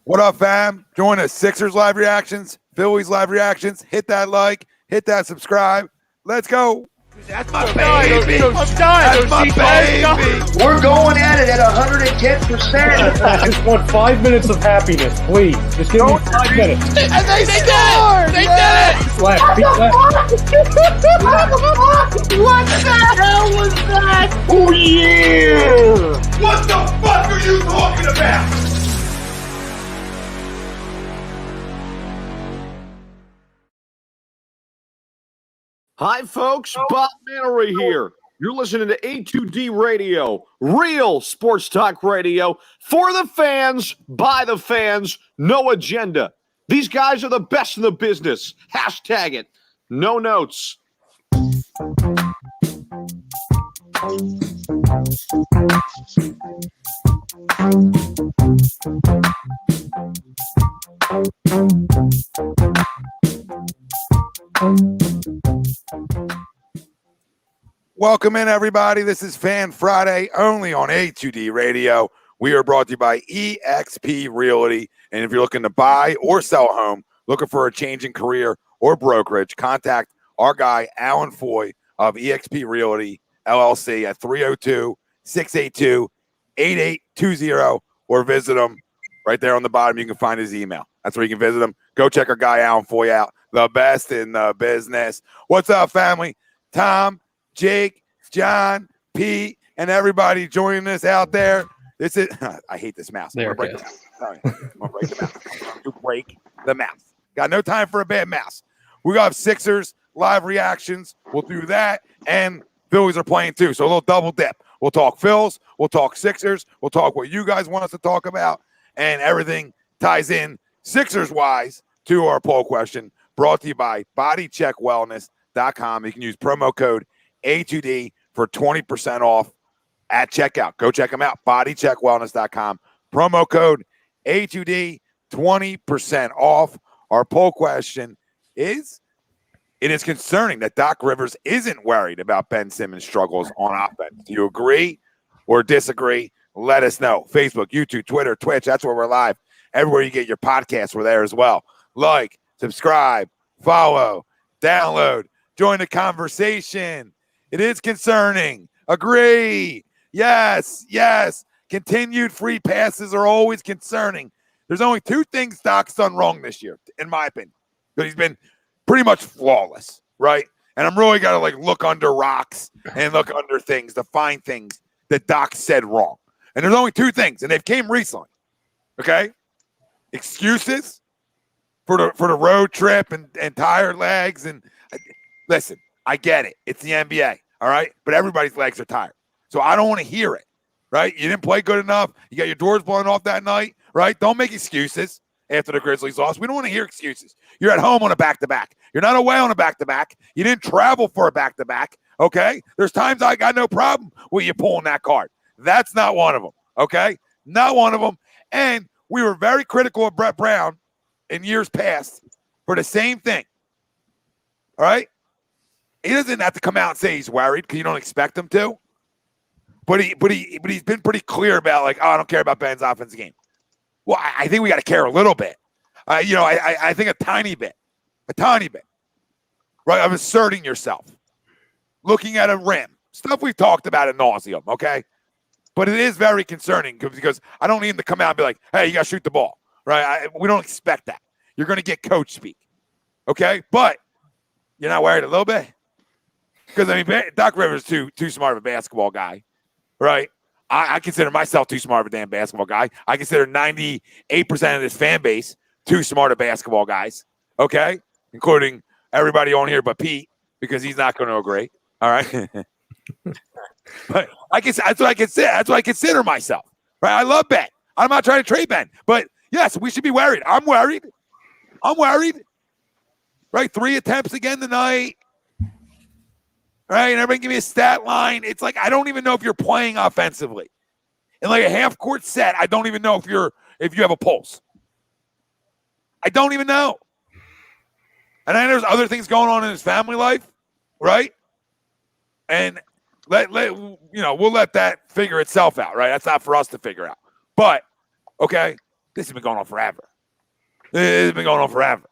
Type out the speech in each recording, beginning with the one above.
What up, fam? Join us. Sixers live reactions, Phillies live reactions. Hit that like, hit that subscribe. Let's go. That's my baby. That's my baby. We're going at it at 110%. I just want 5 minutes of happiness, please. Just give me 5 minutes. And they scored. They did it. Left, feet left. What the hell was that? Oh, yeah. What the fuck are you talking about? Hi, folks. Bob Mannery here. You're listening to A2D Radio, real sports talk radio for the fans, by the fans, no agenda. These guys are the best in the business. Hashtag it. No notes. Welcome in, everybody. This is Fan Friday, only on A2D Radio. We are brought to you by eXp Realty. And if you're looking to buy or sell a home, looking for a change in career or brokerage, contact our guy, Alan Foy of eXp Realty, LLC at 302-682-8820, or visit him right there on the bottom. You can find his email. That's where you can visit him. Go check our guy, Alan Foy, out. The best in the business. What's up, family? Tom, Jake, John, Pete, and everybody joining us out there. This is I hate this mouse. I'm gonna break the mouse. Sorry. I'm gonna break the mouse. I'm going to break the mouse. Got no time for a bad mouse. We got Sixers live reactions. We'll do that. And Phillies are playing too. So a little double dip. We'll talk Phils, we'll talk Sixers, we'll talk what you guys want us to talk about, and everything ties in Sixers-wise to our poll question, brought to you by bodycheckwellness.com. You can use promo code A2D for 20% off at checkout. Go check them out, bodycheckwellness.com. Promo code A2D, 20% off. Our poll question is, it is concerning that Doc Rivers isn't worried about Ben Simmons' struggles on offense. Do you agree or disagree? Let us know. Facebook, YouTube, Twitter, Twitch, that's where we're live. Everywhere you get your podcasts, we're there as well. Like, subscribe, follow, download, join the conversation. It is concerning. Agree. Yes, yes. Continued free passes are always concerning. There's only two things Doc's done wrong this year, in my opinion. But he's been pretty much flawless, right? And I'm really got to look under rocks and look under things to find things that Doc said wrong. And there's only two things, and they've came recently. Okay? Excuses for the road trip and tired legs. And listen, I get it. It's the NBA, all right? But everybody's legs are tired. So I don't want to hear it, right? You didn't play good enough. You got your doors blown off that night, right? Don't make excuses after the Grizzlies lost. We don't want to hear excuses. You're at home on a back-to-back. You're not away on a back-to-back. You didn't travel for a back-to-back, okay? There's times I got no problem with you pulling that card. That's not one of them, okay? Not one of them. And we were very critical of Brett Brown in years past for the same thing, all right? He doesn't have to come out and say he's worried because you don't expect him to. But he's been pretty clear about I don't care about Ben's offensive game. Well, I think we got to care a little bit. I think a tiny bit, right? Of asserting yourself, looking at a rim, stuff we've talked about ad nauseum, okay? But it is very concerning because I don't need him to come out and be like, hey, you got to shoot the ball, right? We don't expect that. You're going to get coach speak, okay? But you're not worried a little bit? Because, Doc Rivers is too smart of a basketball guy, right? I consider myself too smart of a damn basketball guy. I consider 98% of this fan base too smart of basketball guys, okay? Including everybody on here but Pete, because he's not going to agree, all right? But that's what I consider. That's what I consider myself, right? I love Ben. I'm not trying to trade Ben. But, yes, we should be worried. I'm worried, right? 3 attempts again tonight. Right, and everybody give me a stat line. It's I don't even know if you're playing offensively. In a half-court set, I don't even know if you have a pulse. I don't even know. And I know there's other things going on in his family life, right? And we'll let that figure itself out, right? That's not for us to figure out. But okay, This has been going on forever. It's been going on forever.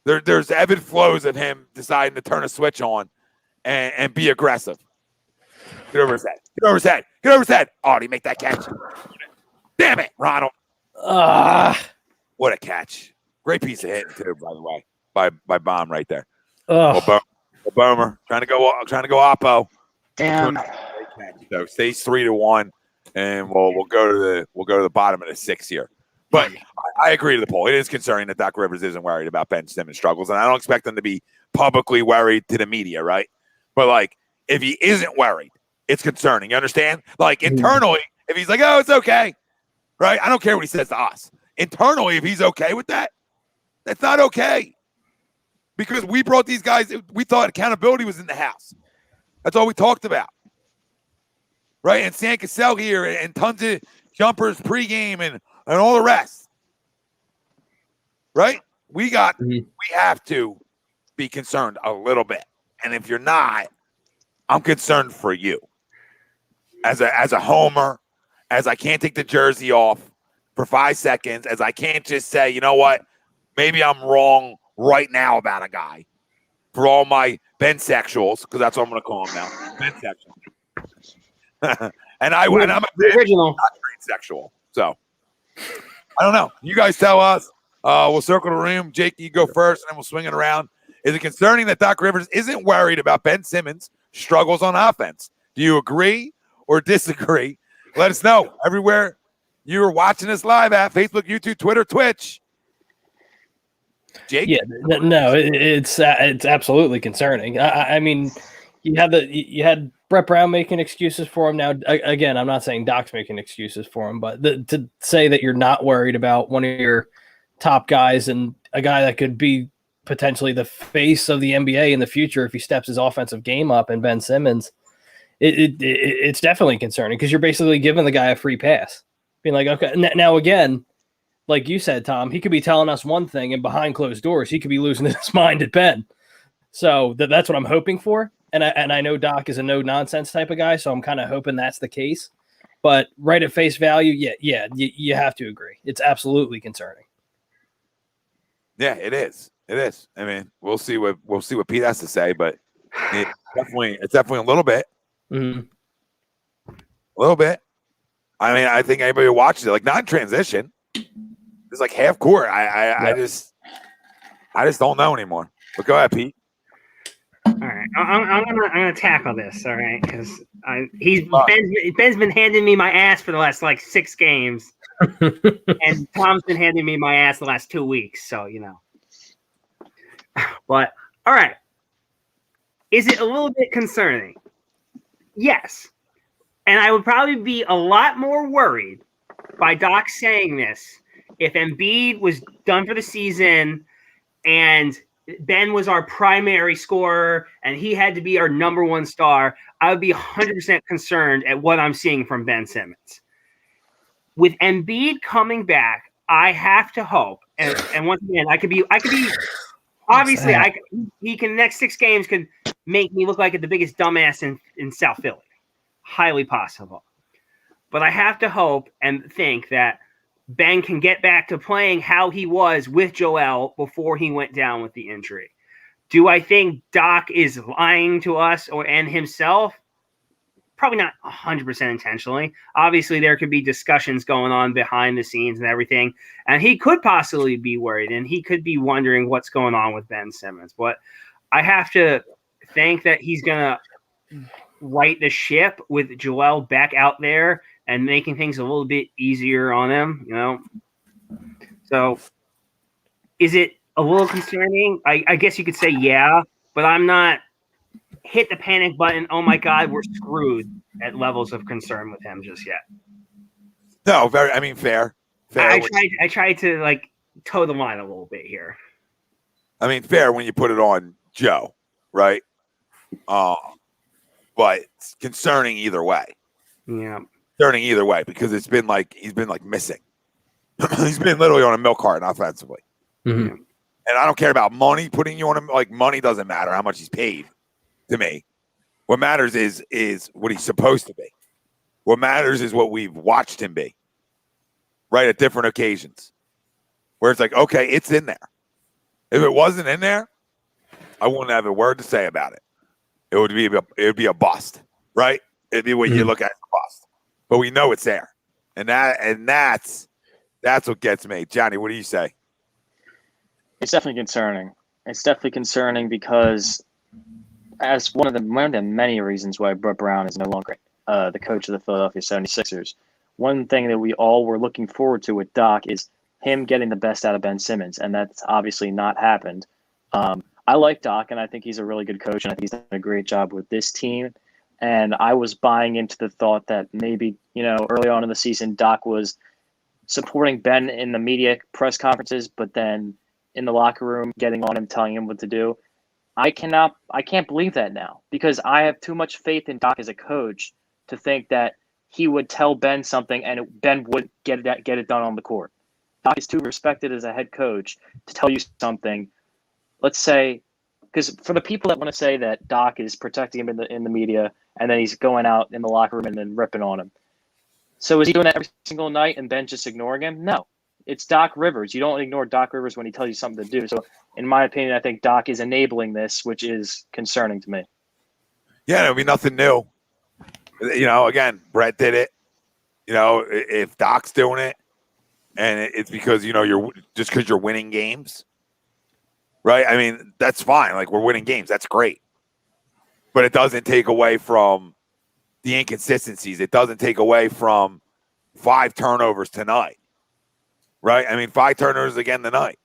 There's ebb and flows of him deciding to turn a switch on and be aggressive. Get over his head. Get over his head. Get over his head. Oh, did he make that catch? Damn it, Ronald. What a catch. Great piece of hitting, too, by the way. By Bomb right there. Boomer. Trying to go oppo. Damn. So stays 3-1, and we'll go to the bottom of the 6 here. But I agree to the poll. It is concerning that Doc Rivers isn't worried about Ben Simmons' struggles, and I don't expect them to be publicly worried to the media, right? But like, if he isn't worried, it's concerning. You understand? Like internally, if he's like, "Oh, it's okay," right? I don't care what he says to us. Internally, if he's okay with that, that's not okay. Because we brought these guys, we thought accountability was in the house. That's all we talked about. Right? And San Cassell here and tons of jumpers pregame and all the rest. Right? We have to be concerned a little bit. And if you're not, I'm concerned for you. As a homer, as I can't take the jersey off for 5 seconds, as I can't just say, you know what, maybe I'm wrong right now about a guy. For all my bensexuals, because that's what I'm going to call them now, bensexual. and I'm the original, not transsexual. So I don't know. You guys tell us. We'll circle the room. Jake, you go first, and then we'll swing it around. Is it concerning that Doc Rivers isn't worried about Ben Simmons' struggles on offense? Do you agree or disagree? Let us know everywhere you are watching us live at Facebook, YouTube, Twitter, Twitch. Jake? Yeah, no, it's absolutely concerning. I mean, you had Brett Brown making excuses for him. Now, again, I'm not saying Doc's making excuses for him, but to say that you're not worried about one of your top guys and a guy that could be potentially the face of the NBA in the future if he steps his offensive game up, and Ben Simmons, it's definitely concerning because you're basically giving the guy a free pass, being like, okay, now again, like you said, Tom, he could be telling us one thing, and behind closed doors, he could be losing his mind at Ben. So that's what I'm hoping for. And I know Doc is a no nonsense type of guy, so I'm kind of hoping that's the case. But right at face value, yeah, you have to agree. It's absolutely concerning. Yeah, it is. It is. I mean, we'll see what Pete has to say, but it's definitely a little bit. Mm-hmm. A little bit. I mean, I think anybody who watches it, like not in transition, it's like half court. I just don't know anymore. But go ahead, Pete. All right, I'm gonna tackle this. All right, because Ben's been handing me my ass for the last like 6 games, and Tom's been handing me my ass the last 2 weeks. So you know. But all right, is it a little bit concerning? Yes, and I would probably be a lot more worried by Doc saying this if Embiid was done for the season and Ben was our primary scorer and he had to be our number 1 star. I would be 100% concerned at what I'm seeing from Ben Simmons. With Embiid coming back, I have to hope, and once again, I could be obviously he can next 6 games could make me look like the biggest dumbass in South Philly. Highly possible. But I have to hope and think that Ben can get back to playing how he was with Joel before he went down with the injury. Do I think Doc is lying to us and himself? Probably not 100% intentionally. Obviously, there could be discussions going on behind the scenes and everything, and he could possibly be worried, and he could be wondering what's going on with Ben Simmons. But I have to think that he's going to right the ship with Joel back out there and making things a little bit easier on him, you know. So is it a little concerning? I guess you could say yeah, but I'm not hit the panic button, oh my God, we're screwed at levels of concern with him just yet. No, fair. I tried to like toe the line a little bit here. I mean, fair when you put it on Joe, right? But it's concerning either way. Yeah. Concerning either way because he's been missing. He's been literally on a milk carton offensively. Mm-hmm. And I don't care about money putting you on him. Like money doesn't matter how much he's paid to me. What matters is what he's supposed to be. What matters is what we've watched him be. right, at different occasions, where it's like, okay, it's in there. If it wasn't in there, I wouldn't have a word to say about it. It would be a bust, right? It'd be what you look at as a bust. But we know it's there, and that's what gets me. Johnny, what do you say? It's definitely concerning. It's definitely concerning because, as one of the many reasons why Brett Brown is no longer the coach of the Philadelphia 76ers, one thing that we all were looking forward to with Doc is him getting the best out of Ben Simmons, and that's obviously not happened. I like Doc, and I think he's a really good coach, and I think he's done a great job with this team. And I was buying into the thought that maybe, early on in the season, Doc was supporting Ben in the media press conferences, but then in the locker room, getting on him, telling him what to do. I can't believe that now, because I have too much faith in Doc as a coach to think that he would tell Ben something and Ben would get it done on the court. Doc is too respected as a head coach to tell you something. Let's say, because for the people that want to say that Doc is protecting him in the media and then he's going out in the locker room and then ripping on him. So is he doing that every single night and Ben just ignoring him? No. It's Doc Rivers. You don't ignore Doc Rivers when he tells you something to do. So in my opinion, I think Doc is enabling this, which is concerning to me. Yeah, it'll be nothing new. Again, Brett did it. If Doc's doing it, and it's because, you're just because you're winning games, right? I mean, that's fine. Like, we're winning games. That's great. But it doesn't take away from the inconsistencies. It doesn't take away from 5 turnovers tonight, right? I mean, 5 turnovers again tonight.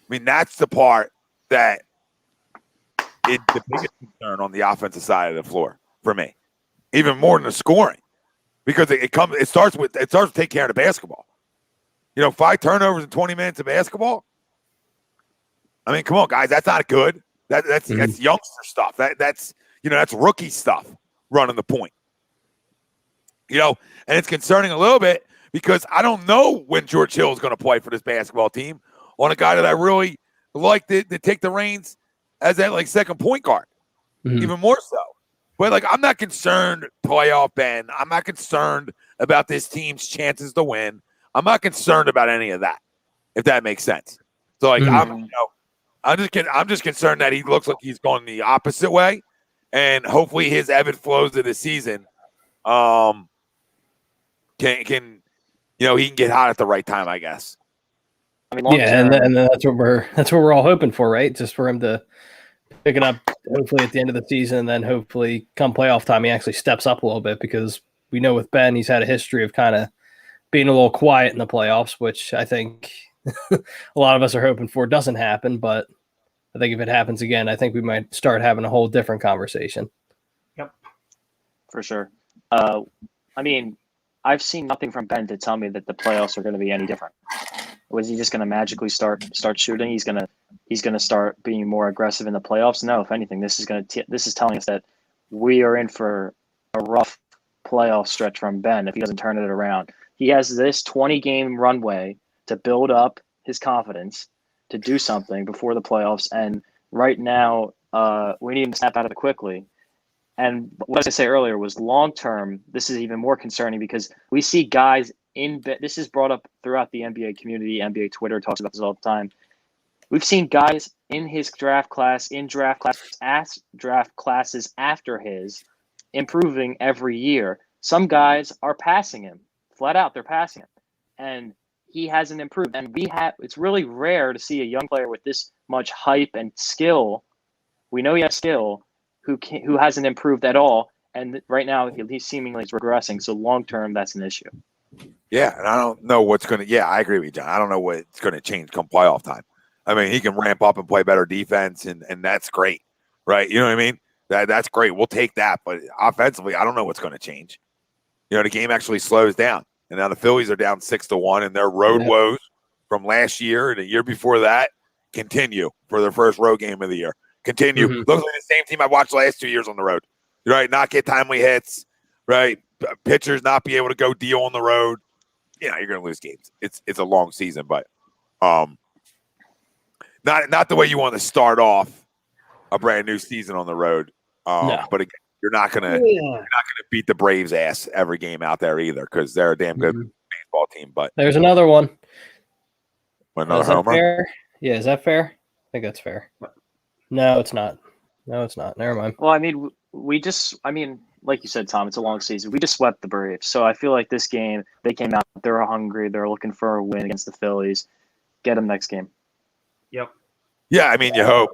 I mean, that's the part that is the biggest concern on the offensive side of the floor for me, even more than the scoring, because it starts to take care of the basketball. 5 turnovers in 20 minutes of basketball. I mean, come on, guys, that's not good. That's youngster stuff. That's rookie stuff, running the point. And it's concerning a little bit because I don't know when George Hill is going to play for this basketball team on a guy that I really like to take the reins as that second point guard, even more so. But I'm not concerned playoff Ben. I'm not concerned about this team's chances to win. I'm not concerned about any of that, if that makes sense. So I'm just concerned that he looks like he's going the opposite way, and hopefully his ebb and flows of the season can he can get hot at the right time, I guess. I mean, and that's what we're all hoping for, right? Just for him to pick it up, hopefully at the end of the season, and then hopefully come playoff time he actually steps up a little bit, because we know with Ben he's had a history of kind of being a little quiet in the playoffs, which I think a lot of us are hoping for doesn't happen. But I think if it happens again, I think we might start having a whole different conversation. Yep, for sure. I mean, I've seen nothing from Ben to tell me that the playoffs are going to be any different. Was he just going to magically start shooting? He's going to start being more aggressive in the playoffs? No, if anything, this is telling us that we are in for a rough playoff stretch from Ben if he doesn't turn it around. He has this 20-game runway to build up his confidence to do something before the playoffs, and right now we need him to snap out of it quickly. And what I was going to say earlier was long-term, this is even more concerning because we see guys this is brought up throughout the NBA community. NBA Twitter talks about this all the time. We've seen guys in his draft classes after his, improving every year. Some guys are passing him. Flat out, they're passing him. And he hasn't improved. And it's really rare to see a young player with this much hype and skill. We know he has skill, who hasn't improved at all. And right now, he's seemingly regressing. So long-term, that's an issue. Yeah, and I don't know what's going to – yeah, I agree with you, John. I don't know what's going to change come playoff time. I mean, he can ramp up and play better defense, and that's great, right? You know what I mean? That's great. We'll take that. But offensively, I don't know what's going to change. The game actually slows down. And now the Phillies are down 6-1, and their road woes from last year and the year before that continue for their first road game of the year. Continue. Looks like the same team I watched the last 2 years on the road. Right? Not get timely hits, right? Pitchers not be able to go deal on the road. You're going to lose games. It's a long season, but not the way you want to start off a brand new season on the road. No. But again, you're not gonna beat the Braves' ass every game out there either, because they're a damn good baseball baseball team, but There's another one. another Is that homer. fair? Yeah, is that fair? I think that's fair. No, it's not. No, it's not. Never mind. Well, I mean, like you said, Tom, it's a long season. We just swept the Braves. So I feel like this game, they came out, they're hungry, they're looking for a win against the Phillies. Get them next game. Yep. Yeah, I mean, you hope.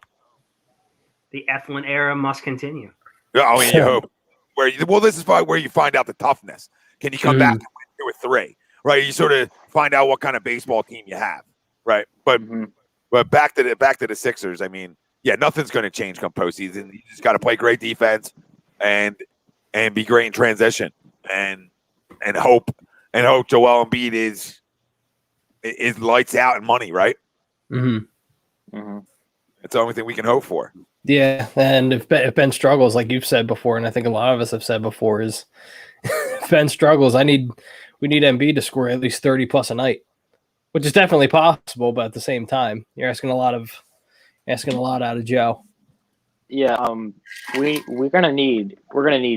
The Eflin era must continue. I mean, you hope. This is probably where you find out the toughness. Can you come back and win 2 or 3? Right? You sort of find out what kind of baseball team you have. Right? But back to the Sixers. I mean, yeah, nothing's going to change come postseason. You just got to play great defense and be great in transition and hope Joel Embiid is lights out and money, right? It's the only thing we can hope for. Yeah, and if Ben struggles, like you've said before, and I think a lot of us have said before, is if Ben struggles, we need Embiid to score at least 30 plus a night, which is definitely possible, but at the same time, you're asking a lot out of Joe. Yeah, we're gonna need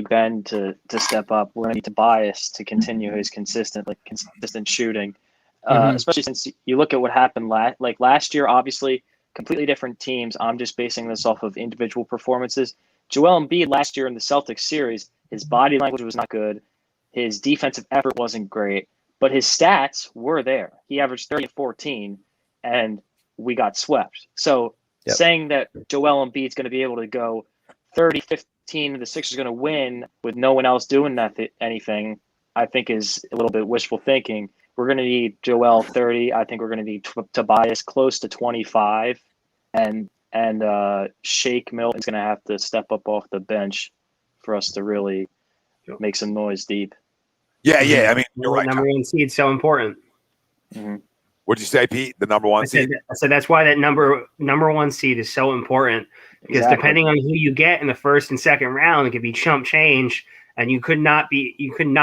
Ben to step up. We're gonna need Tobias to continue his consistent shooting, especially since you look at what happened last year. Obviously, completely different teams. I'm just basing this off of individual performances. Joel Embiid last year in the Celtics series, his body language was not good, his defensive effort wasn't great, but his stats were there. He averaged 30 and 14, and we got swept. So. Yep. Saying that Joel Embiid's going to be able to go 30-15 and the Sixers are going to win with no one else doing anything, I think is a little bit wishful thinking. We're going to need Joel 30. I think we're going to need Tobias close to 25. And Shake Milton's going to have to step up off the bench for us to really make some noise deep. Yeah. I mean, you're right. Number 1 seed so important. What'd you say, Pete? The number 1 seed? I said that's why that number 1 seed is so important, because depending on who you get in the first and second round, it could be chump change, and you could not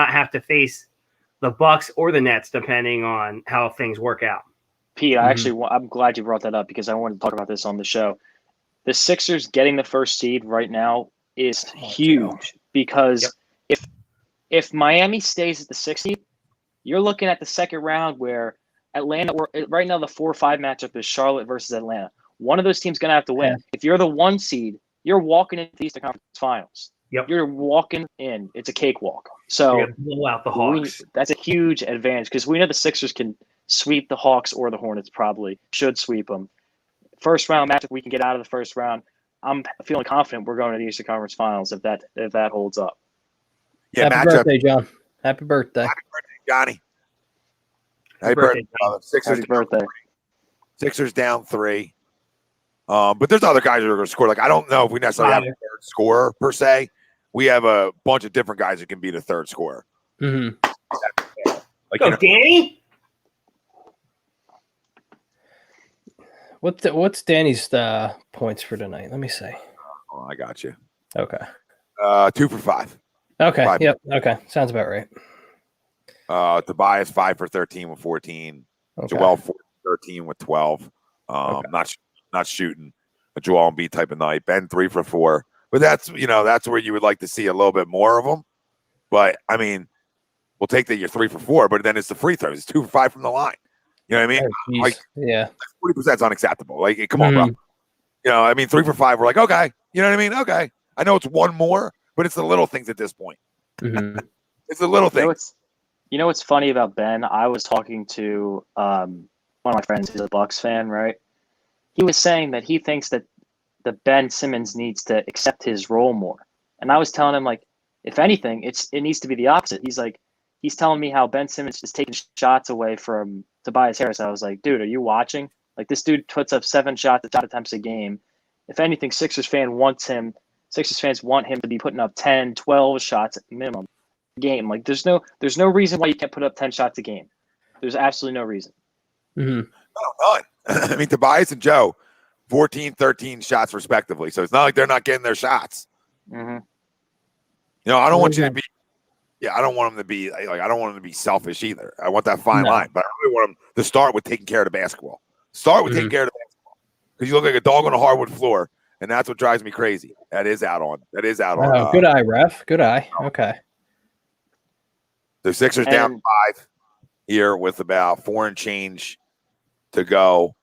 have to face the Bucks or the Nets depending on how things work out. Pete, I'm glad you brought that up because I wanted to talk about this on the show. The Sixers getting the first seed right now is huge because if Miami stays at the 6th seed, you're looking at the second round where Atlanta, right now the 4-5 matchup is Charlotte versus Atlanta. One of those teams going to have to win. Yeah. If you're the 1 seed, you're walking into the Eastern Conference Finals. Yep. You're walking in. It's a cakewalk. So blow out the Hawks. That's a huge advantage because we know the Sixers can sweep the Hawks or the Hornets. Probably should sweep them. First round matchup, we can get out of the first round. I'm feeling confident we're going to the Eastern Conference Finals if that holds up. Yeah, Happy birthday, John. Happy birthday. Happy birthday, Johnny. Happy birthday. Sixers down 3. But there's other guys that are going to score. Like, I don't know if we necessarily have a third scorer per se. We have a bunch of different guys that can be the third scorer. Like, Danny? What's Danny's points for tonight? Let me see. Oh, I got you. Okay. 2 for 5. Okay. 5. Yep. Okay. Sounds about right. Tobias 5 for 13 with 14. Okay. Joel 13 with 12. Not shooting a Joel Embiid type of night. Ben 3 for 4. But that's where you would like to see a little bit more of them. But I mean, we'll take that you're 3 for 4, but then it's the free throws. It's 2 for 5 from the line. You know what I mean? Oh, like, yeah, 40% is unacceptable. Like, come on, bro. You know, I mean, 3 for 5. We're like, okay. You know what I mean? Okay. I know it's one more, but it's the little things at this point. It's the little things. You know what's funny about Ben? I was talking to one of my friends who's a Bucks fan, right? He was saying that he thinks that the Ben Simmons needs to accept his role more. And I was telling him, like, if anything, it needs to be the opposite. He's telling me how Ben Simmons is taking shots away from Tobias Harris. I was like, dude, are you watching? Like, this dude puts up 7 shot attempts a game. If anything, Sixers fans want him to be putting up 10, 12 shots at minimum a game. Like, there's no reason why you can't put up 10 shots a game. There's absolutely no reason. No, none. I mean, Tobias and Joe, 14, 13 shots respectively. So it's not like they're not getting their shots. You know, I don't want you to be. Yeah, I don't want them to be like. I don't want them to be selfish either. I want that fine line, but I really want them to start with taking care of the basketball. Start with taking care of the basketball because you look like a dog on a hardwood floor, and that's what drives me crazy. That is out on. Oh, good eye, ref. Good eye. Okay. The Sixers down 5. here with about 4 and change to go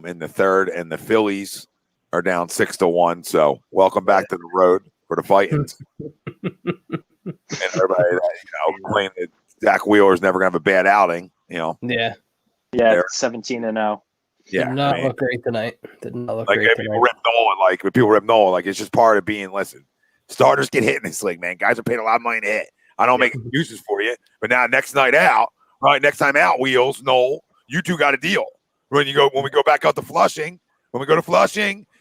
in the third, and the Phillies are down 6-1. So welcome back to the road for the Fightins. And everybody that claim that Zach Wheeler's never gonna have a bad outing. Yeah. Yeah, 17-0. Did not look great tonight. Did not look great tonight. People rip Nolan, it's just part of being. Listen, starters get hit in this league, man. Guys are paid a lot of money to hit. I don't make excuses for you, but now next time out, Wheels, Noel, you two got a deal. When we go back out to Flushing,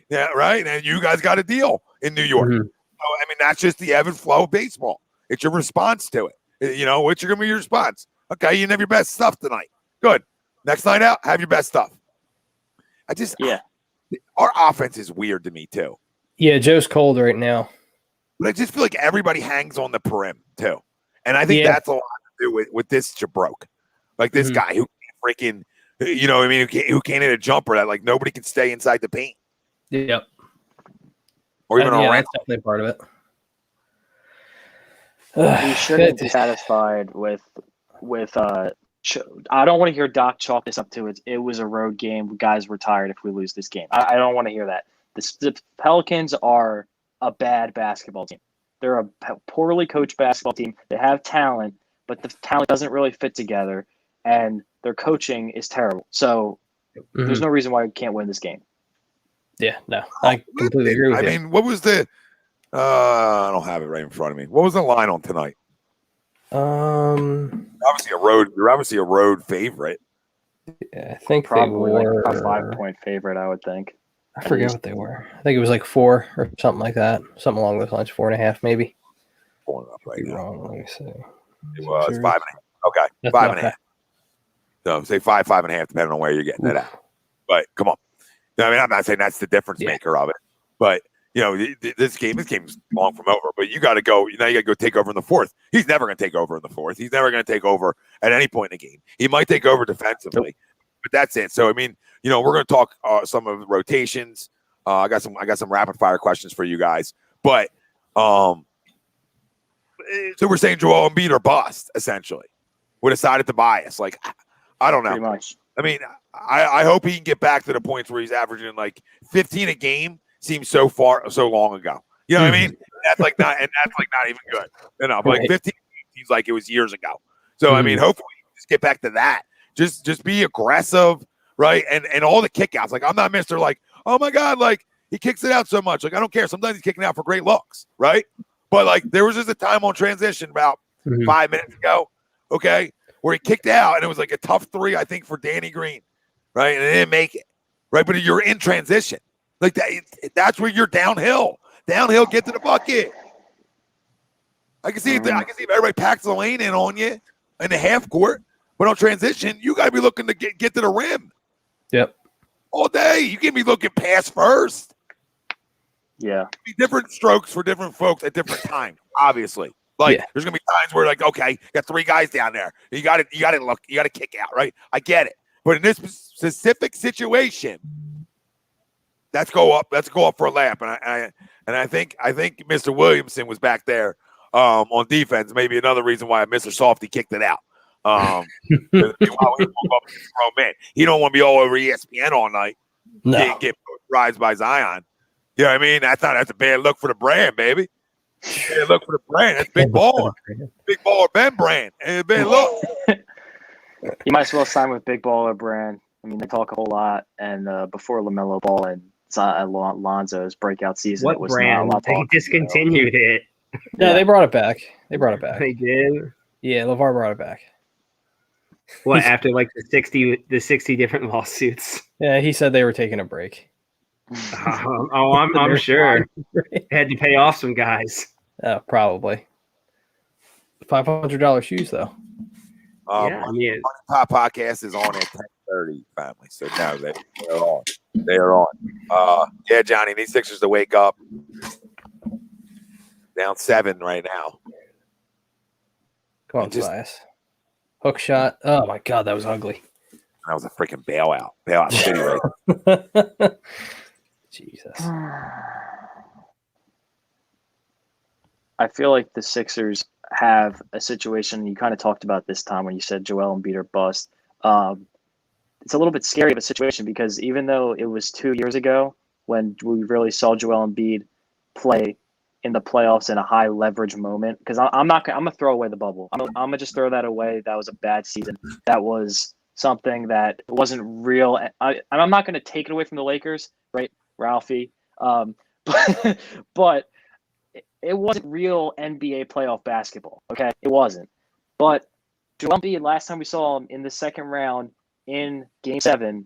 yeah, right, and you guys got a deal in New York. Mm-hmm. So, that's just the ebb and flow of baseball. It's your response to it. What's going to be your response? Okay, you didn't have your best stuff tonight. Good. Next night out, have your best stuff. Our offense is weird to me too. Yeah, Joe's cold right now. But I just feel like everybody hangs on the perim too. And I think that's a lot to do with this Jabroke. Like this guy who freaking, who can't hit a jumper that like nobody can stay inside the paint. Yep. Or even on that's definitely part of it. We shouldn't be satisfied with I don't want to hear Doc chalk this up to it was a road game. Guys were tired if we lose this game. I don't want to hear that. The Pelicans are a bad basketball team. They're a poorly coached basketball team. They have talent, but the talent doesn't really fit together, and their coaching is terrible. So there's no reason why we can't win this game. Yeah, no, I completely agree with you. What was the I don't have it right in front of me. What was the line on tonight? You're obviously a road favorite. Yeah, I think probably they were like a 5-point favorite, I would think. I forget what they were. I think it was like 4 or something like that. Something along those lines, 4.5 maybe. Pulling it up right now. Wrong. Let me see. It was 5.5. Okay, 5.5. So say 5.5, depending on where you're getting it at. But come on. I'm not saying that's the difference maker of it. But this game's long from over. But you got to go. You got to go take over in the fourth. He's never going to take over in the fourth. He's never going to take over at any point in the game. He might take over defensively, but that's it. So we're going to talk some of the rotations. I got some rapid fire questions for you guys. But so we're saying Joel Embiid or bust essentially. We decided to bias. Like I don't know. Pretty much. I hope he can get back to the points where he's averaging like 15 a game. Seems so long ago. You know what I mean? That's like not even good. But like 15 seems like it was years ago. So hopefully just get back to that. Just be aggressive, right? And all the kickouts. Like I'm not Mr. Like, oh my God, like he kicks it out so much. Like I don't care. Sometimes he's kicking out for great looks, right? But like there was just a time on transition about 5 minutes ago, okay, where he kicked out and it was like a tough 3, I think, for Danny Green, right? And it didn't make it, right? But you're in transition. Like that's where you're downhill. Downhill, get to the bucket. I can see if everybody packs the lane in on you in the half court, but on transition, you got to be looking to get to the rim. Yep. All day, you can't be looking pass first. Yeah. Different strokes for different folks at different times. Obviously, there's gonna be times where like, okay, got 3 guys down there. You got to look. You got to kick out, right? I get it, but in this specific situation. Let's go up for a lap, and I think Mr. Williamson was back there on defense. Maybe another reason why Mr. Softy kicked it out. He don't want to be all over ESPN all night. No, get rides by Zion. You know what I mean? I thought that's a bad look for the brand, baby. Bad look for the brand. That's big baller, Ben brand, and bad look. You might as well sign with Big Baller Brand. They talk a whole lot, and before LaMelo Ball and Lonzo's breakout season, what it was brand? Not a lot they discontinued it. No, they brought it back. They did. Yeah, LeVar brought it back. What after like the 60 different lawsuits? Yeah, he said they were taking a break. I'm sure. They had to pay off some guys. Probably. $500 shoes though. Money Pop Podcast is on at 10:30, family. So now they're on. They are on. Yeah, Johnny, these Sixers to wake up. Down 7 right now. Come on, Tobias. Hook shot. Oh my God, that was ugly. That was a freaking bailout. Bailout city right. Jesus. I feel like the Sixers have a situation. You kind of talked about this time when you said Joel Embiid or bust. It's a little bit scary of a situation because even though it was 2 years ago when we really saw Joel Embiid play in the playoffs in a high leverage moment, because I'm gonna throw away the bubble. I'm gonna just throw that away. That was a bad season. That was something that wasn't real. I'm not gonna take it away from the Lakers, right, Ralphie? But it wasn't real NBA playoff basketball. Okay, it wasn't. But Joel Embiid, last time we saw him in the second round in Game 7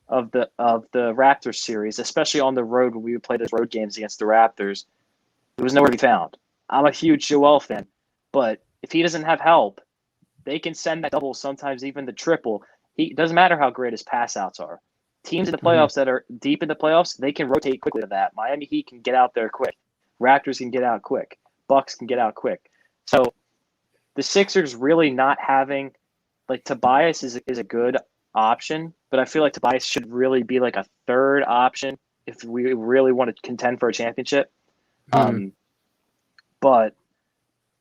of the Raptors series, especially on the road when we would play those road games against the Raptors, it was nowhere to be found. I'm a huge Joel fan, but if he doesn't have help, they can send that double, sometimes even the triple. It doesn't matter how great his pass outs are. Teams in the playoffs that are deep in the playoffs, they can rotate quickly to that. Miami Heat can get out there quick. Raptors can get out quick. Bucks can get out quick. So the Sixers really not having, like, Tobias is a good option, but I feel like Tobias should really be like a third option if we really want to contend for a championship. But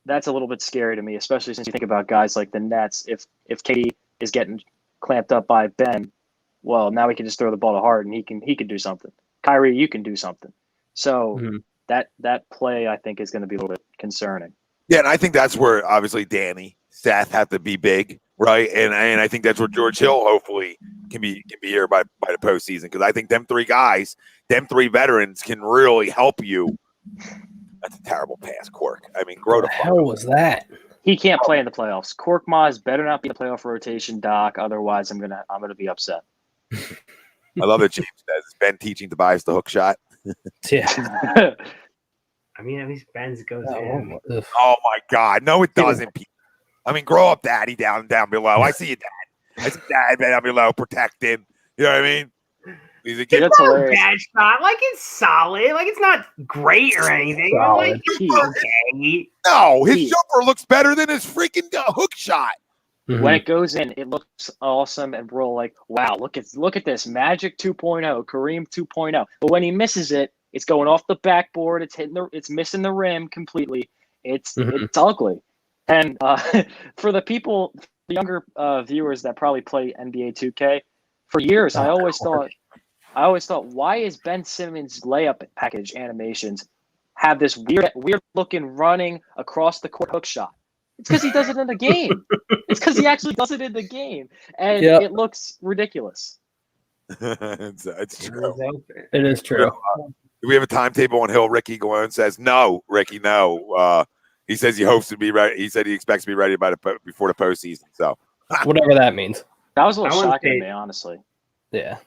that's a little bit scary to me, especially since you think about guys like the Nets. If KD is getting clamped up by Ben, well, now we can just throw the ball to Harden. He can do something. Kyrie, you can do something. So that play, I think, is going to be a little bit concerning. Yeah, and I think that's where obviously Danny, Seth have to be big, right? And I think that's where George Hill hopefully can be here by the postseason, because I think them three guys, them three veterans, can really help you. That's a terrible pass, Cork. I mean, grow What the hell was that? He can't play in the playoffs. Korkmaz better not be in the playoff rotation, Doc. Otherwise, I'm gonna be upset. I love that James says Ben teaching Tobias the hook shot. Yeah. I mean, at least Ben's goes in. Oh my God, no, it doesn't. I mean, grow up, Daddy, down below. I see you, Dad. I see Dad down below. Protect him. You know what I mean? He's a kid. That's hilarious. Bad shot. Like, it's solid. Like, it's not great or anything. Like, it's okay. No, his jumper looks better than his freaking hook shot. When it goes in, it looks awesome, and we're all like, "Wow, look at this Magic 2.0, Kareem 2.0." But when he misses it, it's going off the backboard. It's missing the rim completely. It's ugly. And for the younger viewers that probably play NBA 2K, for years I always thought, why is Ben Simmons' layup package animations have this weird looking running across the court hook shot? It's because he does it in the game. It's because he actually does it in the game, and it looks ridiculous. it's true. It is true. Do we have a timetable on Hill? Ricky Gouin says no. Ricky, no. He says he hopes to be ready. He said he expects to be ready before the postseason. So whatever that means. That was a little shocking to me, honestly. Yeah,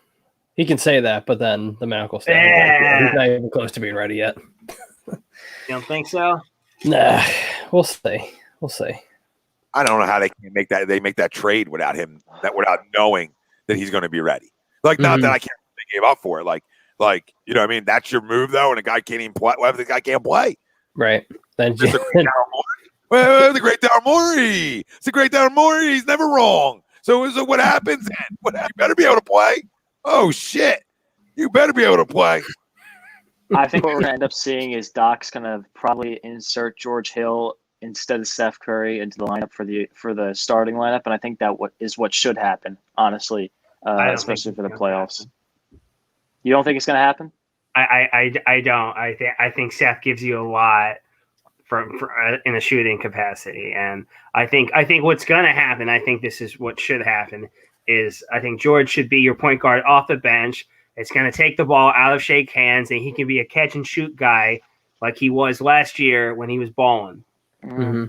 he can say that, but then the medical staff, he's not even close to being ready yet. You don't think so? Nah, we'll see. We'll see. I don't know how they can make that. They make that trade without him, without knowing that he's going to be ready. Like, not that I can't. They gave up for it. Like you know what I mean? That's your move, though, and a guy can't even play. What if the guy can't play? Right. Then the great Daryl Morey. It's the great Daryl Morey. He's never wrong. So what happens then? You better be able to play. Oh shit! You better be able to play. I think what we're gonna end up seeing is Doc's gonna probably insert George Hill instead of Steph Curry into the lineup for the starting lineup, and I think that what should happen, honestly, especially for the playoffs. You don't think it's gonna happen? I don't. I think Seth gives you a lot for in a shooting capacity, and I think what's gonna happen. I think this is what should happen. Is I think George should be your point guard off the bench. It's going to take the ball out of Shake's hands, and he can be a catch and shoot guy like he was last year when he was balling. Mm-hmm.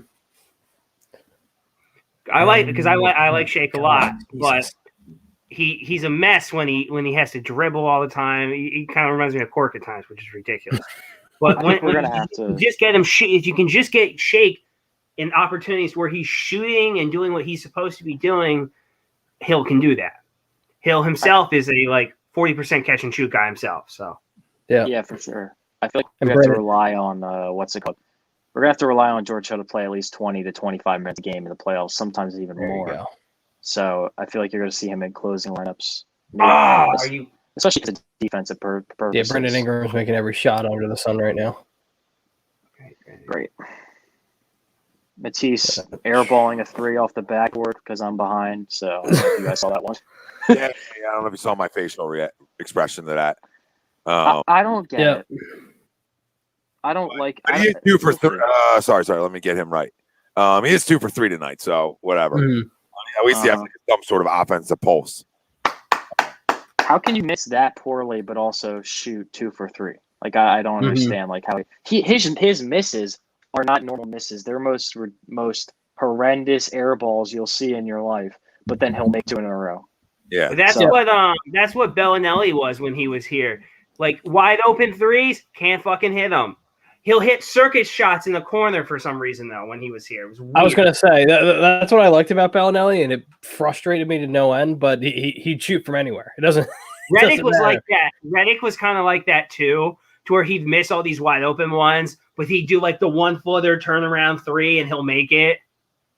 I like Shake a lot, but he's a mess when he has to dribble all the time. He kind of reminds me of Cork at times, which is ridiculous. But when you just get him, if you can just get Shake in opportunities where he's shooting and doing what he's supposed to be doing, Hill can do that. Hill himself is a 40% catch and shoot guy himself. So yeah, for sure. I feel like we have to rely on what's it called? We're gonna have to rely on George Hill to play at least 20 to 25 minutes a game in the playoffs, sometimes even more. So I feel like you're gonna see him in closing lineups. Especially as a defensive purpose. Yeah, Brendan Ingram's making every shot under the sun right now. Great. Matisse airballing a 3 off the backboard because I'm behind. So I don't know if you guys saw that one. Yeah, I don't know if you saw my facial expression to that. I don't get Yeah. it. I don't like. But he is 2 for 3. Sorry. Let me get him right. He is 2 for 3 tonight, so whatever. At least he has some sort of offensive pulse. How can you miss that poorly, but also shoot 2 for 3? Like I don't understand. Like how his misses are not normal misses. They're most horrendous air balls you'll see in your life. But then he'll make 2 in a row. Yeah, that's what Bellinelli was when he was here. Like wide open threes, can't fucking hit them. He'll hit circuit shots in the corner for some reason though. When he was here, it was weird. I was gonna say that's what I liked about Bellinelli, and it frustrated me to no end. But he'd shoot from anywhere. It doesn't. Reddick was like that. Reddick was kind of like that too, to where he'd miss all these wide open ones, but he'd do like the 1-footer turnaround 3, and he'll make it.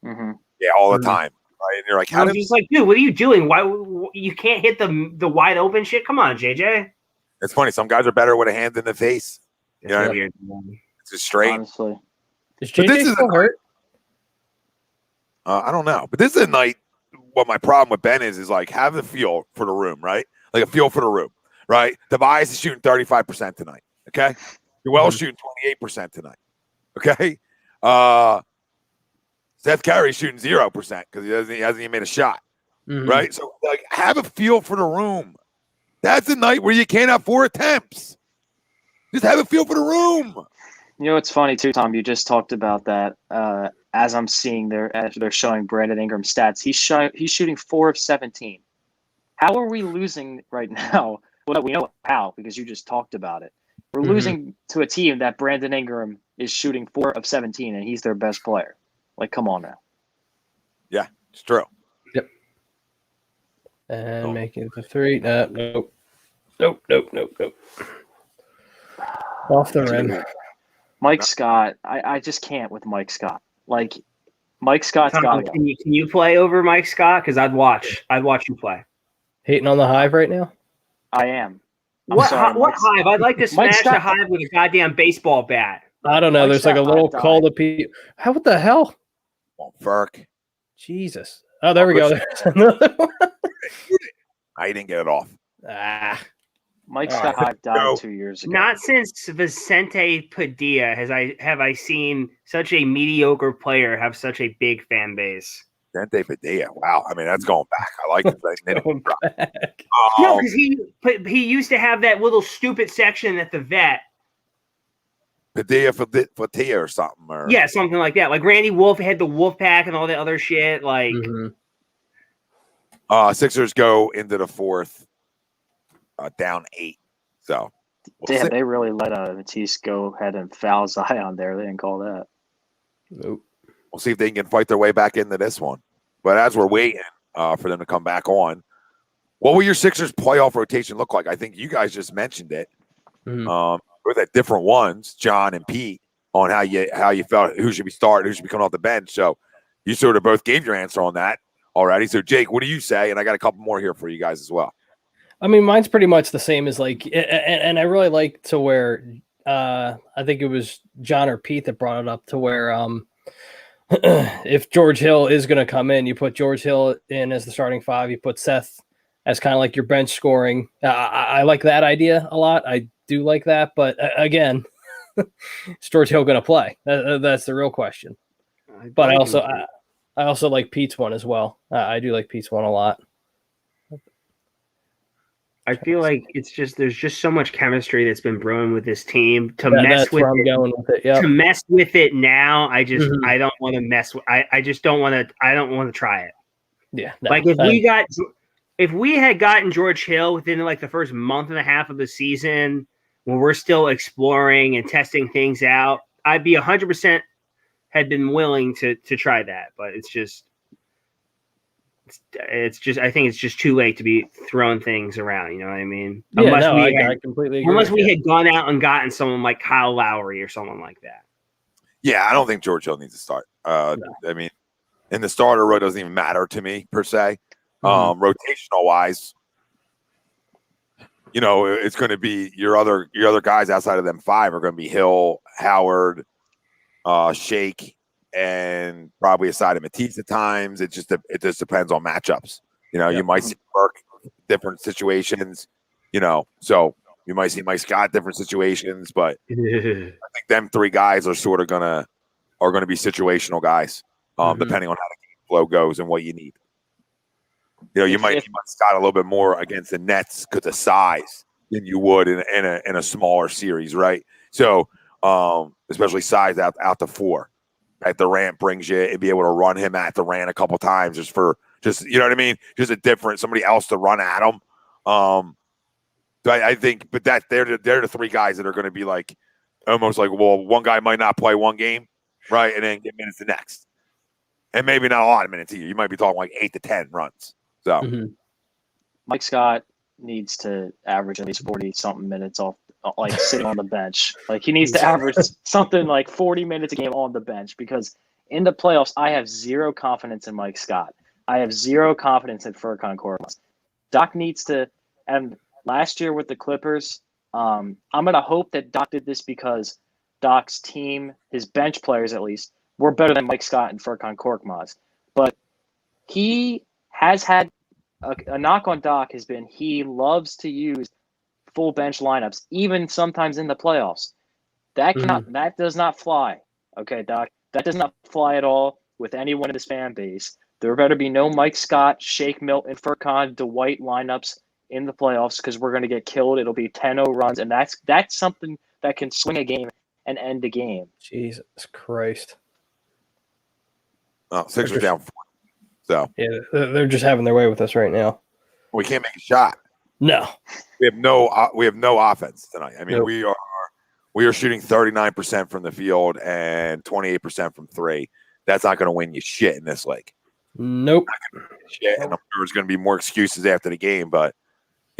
Mm-hmm. Yeah, all the time. Right? And you're like, I was just like, dude, what are you doing? Why you can't hit the wide open shit? Come on, JJ. It's funny. Some guys are better with a hand in the face. You know what I mean? Weird. It's just straight. Honestly, Is JJ still hurt? I don't know, but this is a night. What my problem with Ben is like have the feel for the room, right? Like a feel for the room, right? Tobias is shooting 35% tonight. Okay, Joel's shooting 28% tonight. Okay, Seth Curry's shooting 0% because he hasn't even made a shot. Right? So like have a feel for the room. That's a night where you can't have 4 attempts. Just have a feel for the room. You know, it's funny too, Tom. You just talked about that. As I'm seeing as they're showing Brandon Ingram stats, he's shooting 4 of 17. How are we losing right now? Well, we know how because you just talked about it. We're losing to a team that Brandon Ingram is shooting 4 of 17, and he's their best player. Like, come on now. Yeah, it's true. Yep. And making it the 3. Nope. Off the rim. Mike Scott, I just can't with Mike Scott. Like, Mike Scott's got to go. Can you play over Mike Scott? Because I'd watch you play. Hating on the Hive right now? I am. What Hive? I'd like to smash the Hive with a goddamn baseball bat. I don't know. There's like a little call to people. What the hell? Oh, Ferk. Jesus. Oh, there we go. There's another one. I didn't get it off. Mike Scott died 2 years ago. Not since Vicente Padilla have I seen such a mediocre player have such a big fan base. Vicente Padilla. Wow. I mean, that's going back. I like it. Going back. No, because he used to have that little stupid section at the vet. Padilla for Tia or something. Yeah, something like that. Like Randy Wolf had the Wolf Pack and all that other shit. Like, Sixers go into the 4th, down 8. So, damn, they really let Matisse go ahead and foul Zion there. They didn't call that. Nope. We'll see if they can fight their way back into this one. But as we're waiting for them to come back on, what will your Sixers playoff rotation look like? I think you guys just mentioned it. With at different ones, John and Pete, on how you felt who should be starting, who should be coming off the bench. So you sort of both gave your answer on that already. So Jake, what do you say? And I got a couple more here for you guys as well. I mean, mine's pretty much the same as like, and I really like to where I think it was John or Pete that brought it up to where if George Hill is going to come in, you put George Hill in as the starting 5. You put Seth as kind of like your bench scoring. I like that idea a lot. I do like that, but again, is George Hill going to play? That's the real question. But I also like Pete's one as well. I do like Pete's one a lot. I feel like there's just so much chemistry that's been brewing with this team to mess with it. Going with it. Yep. To mess with it now, I don't want to mess with. I just don't want to. I don't want to try it. Yeah. No, like if we had gotten George Hill within like the first month and a half of the season, when we're still exploring and testing things out, I'd be 100% had been willing to try that. But it's just I think it's just too late to be throwing things around. You know what I mean? Yeah, I completely agree. Unless we had gone out and gotten someone like Kyle Lowry or someone like that. Yeah, I don't think George Hill needs to start. No. I mean, in the starter row doesn't even matter to me per se. Rotational wise, you know, it's going to be your other guys outside of them 5 are going to be Hill, Howard, Shake, and probably a side of Matisse at times. It just depends on matchups. You might see Burke different situations. So you might see Mike Scott different situations, but I think them three guys are sort of gonna be situational guys, depending on how the game flow goes and what you need. You might see Mike Scott a little bit more against the Nets because of size than you would in a smaller series, right? So especially size out to 4. At the rant brings you and be able to run him at the rant a couple times just you know what I mean? Just somebody else to run at him. I think, but that they're the three guys that are going to be like almost like, well, one guy might not play one game, right, and then get minutes the next, and maybe not a lot of minutes either. You might be talking like 8 to 10 runs. So Mike Scott needs to average at least 40-something minutes off, like sitting on the bench. Like he needs to average something like 40 minutes a game on the bench because in the playoffs, I have zero confidence in Mike Scott. I have zero confidence in Furkan Korkmaz. Doc needs to, and last year with the Clippers, I'm going to hope that Doc did this because Doc's team, his bench players at least, were better than Mike Scott and Furkan Korkmaz. But he has had a knock on Doc has been he loves to use full bench lineups, even sometimes in the playoffs. That does not fly. Okay, Doc, that does not fly at all with anyone in this fan base. There better be no Mike Scott, Shake Milton, Furkan, Dwight lineups in the playoffs because we're going to get killed. It'll be 10-0 runs, and that's something that can swing a game and end a game. Jesus Christ. Oh, Sixers down 4. So yeah, they're just having their way with us right now. We can't make a shot. No. We have no offense tonight. I mean, nope. we are shooting 39% from the field and 28% from 3. That's not going to win you shit in this league. Nope. Shit, and there's going to be more excuses after the game, but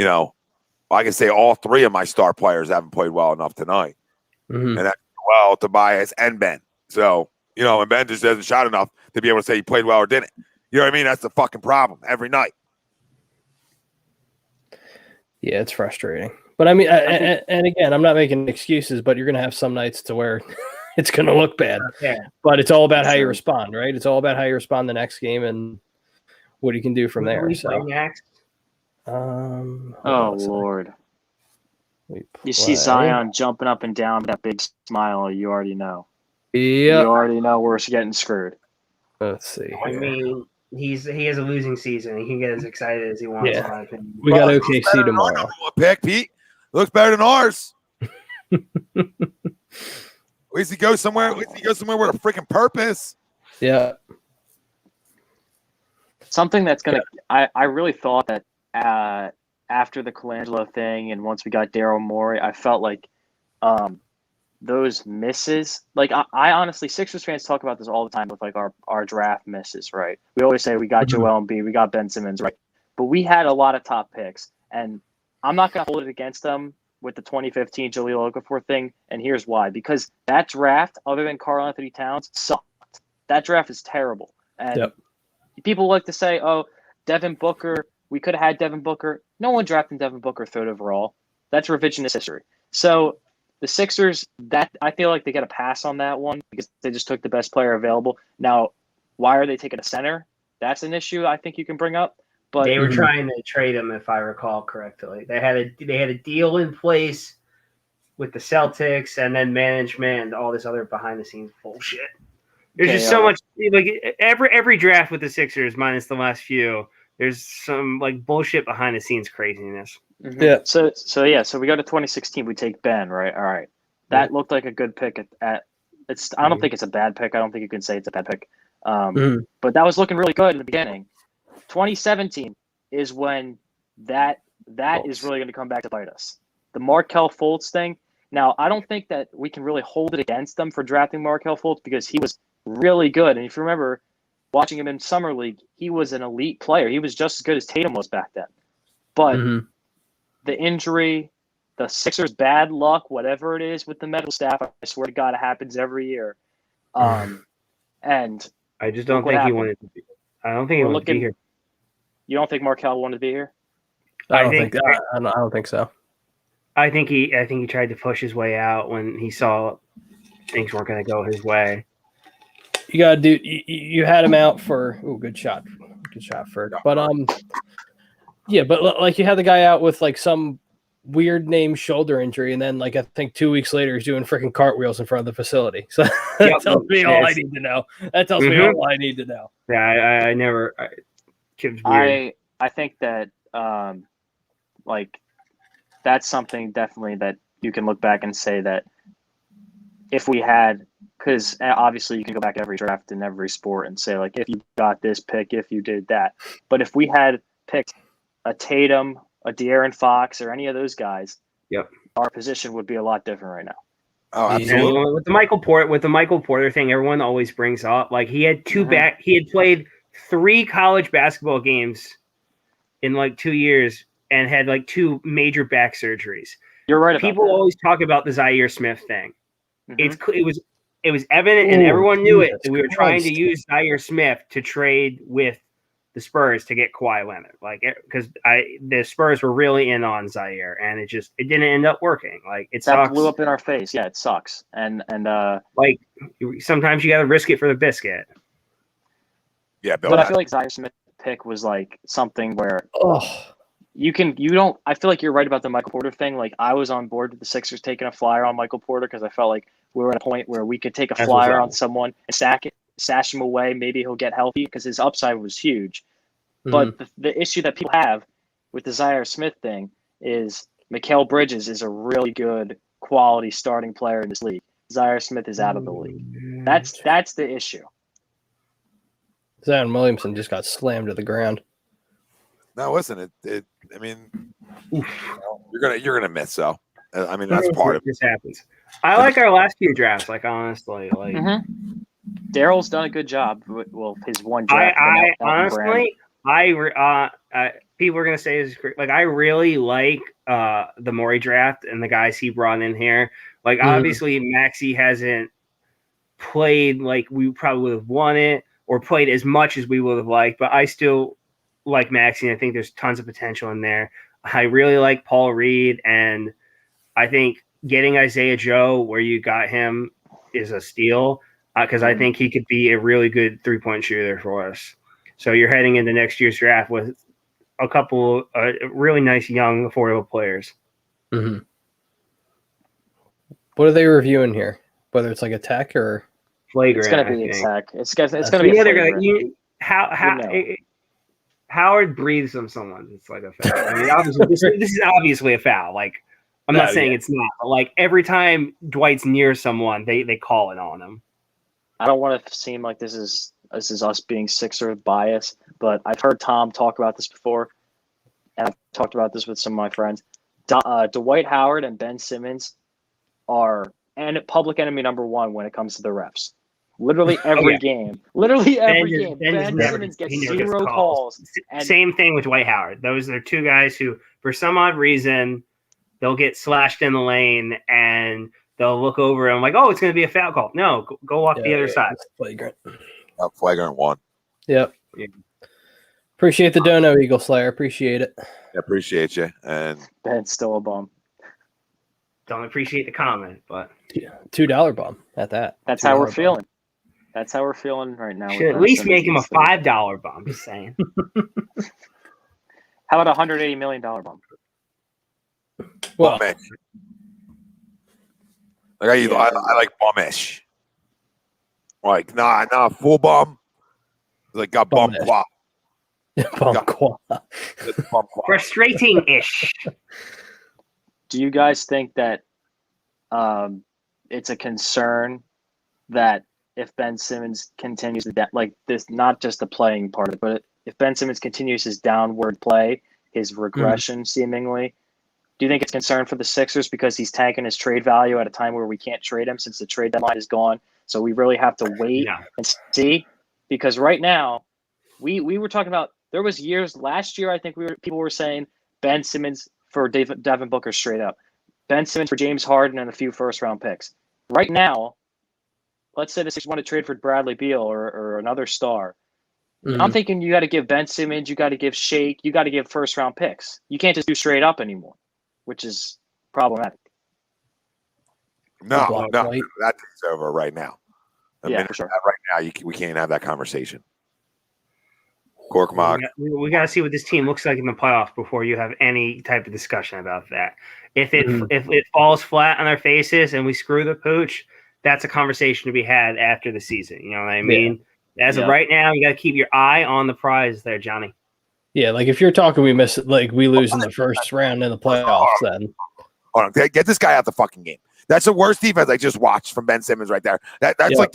I can say all 3 of my star players haven't played well enough tonight, and that's Tobias and Ben. So and Ben just hasn't shot enough to be able to say he played well or didn't. You know what I mean? That's the fucking problem every night. Yeah, it's frustrating. But I mean, and again, I'm not making excuses, but you're going to have some nights to where it's going to look bad. Yeah. But it's all about how you respond, right? It's all about how you respond the next game and what you can do from there. So, next? Oh, Lord. You see Zion jumping up and down with that big smile, you already know. Yeah. You already know we're getting screwed. Let's see. I mean, he has a losing season. He can get as excited as he wants. Yeah. In my opinion. We got OKC tomorrow. Pick, Pete. Looks better than ours. At least he goes somewhere. With a freaking purpose. Yeah. Something that's gonna. I really thought that after the Colangelo thing, and once we got Daryl Morey, I felt like those misses. Like I honestly, Sixers fans talk about this all the time with like our draft misses, right? We always say we got Joel Embiid, we got Ben Simmons, right? But we had a lot of top picks, and I'm not going to hold it against them with the 2015 Jahlil Okafor thing, and here's why. Because that draft, other than Karl Anthony Towns, sucked. That draft is terrible. And people like to say, oh, Devin Booker, we could have had Devin Booker. No one drafted Devin Booker 3rd overall. That's revisionist history. So the Sixers, that I feel like they get a pass on that one because they just took the best player available. Now, why are they taking a center? That's an issue I think you can bring up. But they were trying to trade him, if I recall correctly. They had a deal in place with the Celtics and then management and all this other behind the scenes bullshit. There's just so much like every draft with the Sixers minus the last few. There's some like bullshit behind the scenes craziness. Mm-hmm. Yeah. So we go to 2016. We take Ben, right? All right. That looked like a good pick at it's. I don't think it's a bad pick. I don't think you can say it's a bad pick. But that was looking really good in the beginning. 2017 is when that is really going to come back to bite us. The Markelle Fultz thing. Now, I don't think that we can really hold it against them for drafting Markelle Fultz because he was really good. And if you remember watching him in Summer League, he was an elite player. He was just as good as Tatum was back then. But the injury, the Sixers' bad luck, whatever it is with the medical staff, I swear to God, it happens every year. And I just don't think he wanted to be. I don't think he wanted to be here. You don't think Markelle wanted to be here? I don't think so. I think he tried to push his way out when he saw things weren't going to go his way. you got to do. You had him out for. Oh, good shot, Ferg. But yeah, but like you had the guy out with like some weird name shoulder injury, and then like I think 2 weeks later he's doing freaking cartwheels in front of the facility. So that tells me all I need to know. That tells me all I need to know. Yeah, I never. Kid's weird. I think that like that's something definitely that you can look back and say that if we had, because obviously you can go back every draft in every sport and say like if you got this pick, if you did that, but if we had picked a Tatum, a De'Aaron Fox, or any of those guys, our position would be a lot different right now. Oh, absolutely. And with the Michael Porter thing, everyone always brings up like he had he had played 3 college basketball games in like 2 years and had like 2 major back surgeries. You're right. People always talk about the Zaire Smith thing. It was evident and everyone knew it. We were trying to use Zaire Smith to trade with the Spurs to get Kawhi Leonard, like because the Spurs were really in on Zaire, and it didn't end up working. Like that sucks. Blew up in our face. Yeah, it sucks. And like sometimes you got to risk it for the biscuit. Yeah, but I feel like Zaire Smith pick was like something where you don't. I feel like you're right about the Michael Porter thing. Like I was on board with the Sixers taking a flyer on Michael Porter because I felt like we were at a point where we could take a flyer on someone and stash him away. Maybe he'll get healthy because his upside was huge. But the issue that people have with the Zaire Smith thing is Mikal Bridges is a really good quality starting player in this league. Zaire Smith is out of the league. That's the issue. Zion Williamson just got slammed to the ground. No, listen, I mean, you're gonna miss. So, I mean, that's part of it. This happens. I like our last few drafts. Like honestly, like Daryl's done a good job. Well, his one draft. I honestly, people are gonna say this. Like I really like the Morey draft and the guys he brought in here. Like obviously, Maxey hasn't played like we probably would have wanted or played as much as we would have liked, but I still like Maxey. I think there's tons of potential in there. I really like Paul Reed, and I think getting Isaiah Joe where you got him is a steal because I think he could be a really good 3-point shooter for us. So you're heading into next year's draft with a couple really nice young affordable players. Mm-hmm. What are they reviewing here? Whether it's like a tech or flagrant? It's going to be a tech. It's going to be a flagrant. Howard breathes on someone. It's like a foul. I mean, obviously, this is obviously a foul. Like, I'm not saying it's not, but like every time Dwight's near someone, they call it on him. I don't want to seem like this is us being Sixer bias, but I've heard Tom talk about this before, and I've talked about this with some of my friends. Dwight Howard and Ben Simmons are public enemy number 1 when it comes to the refs. Literally every game. Literally every game. Ben Simmons gets 0 calls. Same thing with Dwight Howard. Those are 2 guys who, for some odd reason, they'll get slashed in the lane and they'll look over and like, oh, it's going to be a foul call. No, go walk the other side. Flagrant. Flagrant 1. Yep. Yeah. Appreciate the dono, Eagle Slayer. Appreciate it. I appreciate you. And Ben's still a bum. Don't appreciate the comment, but $2 bum at that. That's how we're feeling. That's how we're feeling right now. Should at least make him a $5 bump. Just saying. How about $180 million bump? Well, like I like bummish. Like nah, full bum. Like got bum qua. Frustrating-ish. Do you guys think that it's a concern that if Ben Simmons continues to like this, not just the playing part of it, but if Ben Simmons continues his downward play, his regression seemingly, do you think it's a concern for the Sixers because he's tanking his trade value at a time where we can't trade him since the trade deadline is gone? So we really have to wait and see, because right now we were talking about, there was years last year, I think people were saying Ben Simmons for Devin Booker straight up, Ben Simmons for James Harden and a few first-round picks. Right now, let's say the Sixers want to trade for Bradley Beal or another star. I'm thinking you got to give Ben Simmons, you got to give Shake, you got to give first-round picks. You can't just do straight up anymore, which is problematic. No, that thing's over right now. Yeah, for sure. Right now, we can't have that conversation. Cork mock. We got to see what this team looks like in the playoffs before you have any type of discussion about that. If it falls flat on their faces and we screw the pooch, that's a conversation to be had after the season. You know what I mean? Yeah. As of right now, you got to keep your eye on the prize there, Johnny. Yeah, like if you're talking we lose in the first round in the playoffs, then hold on, get this guy out the fucking game. That's the worst defense I just watched from Ben Simmons right there. That's like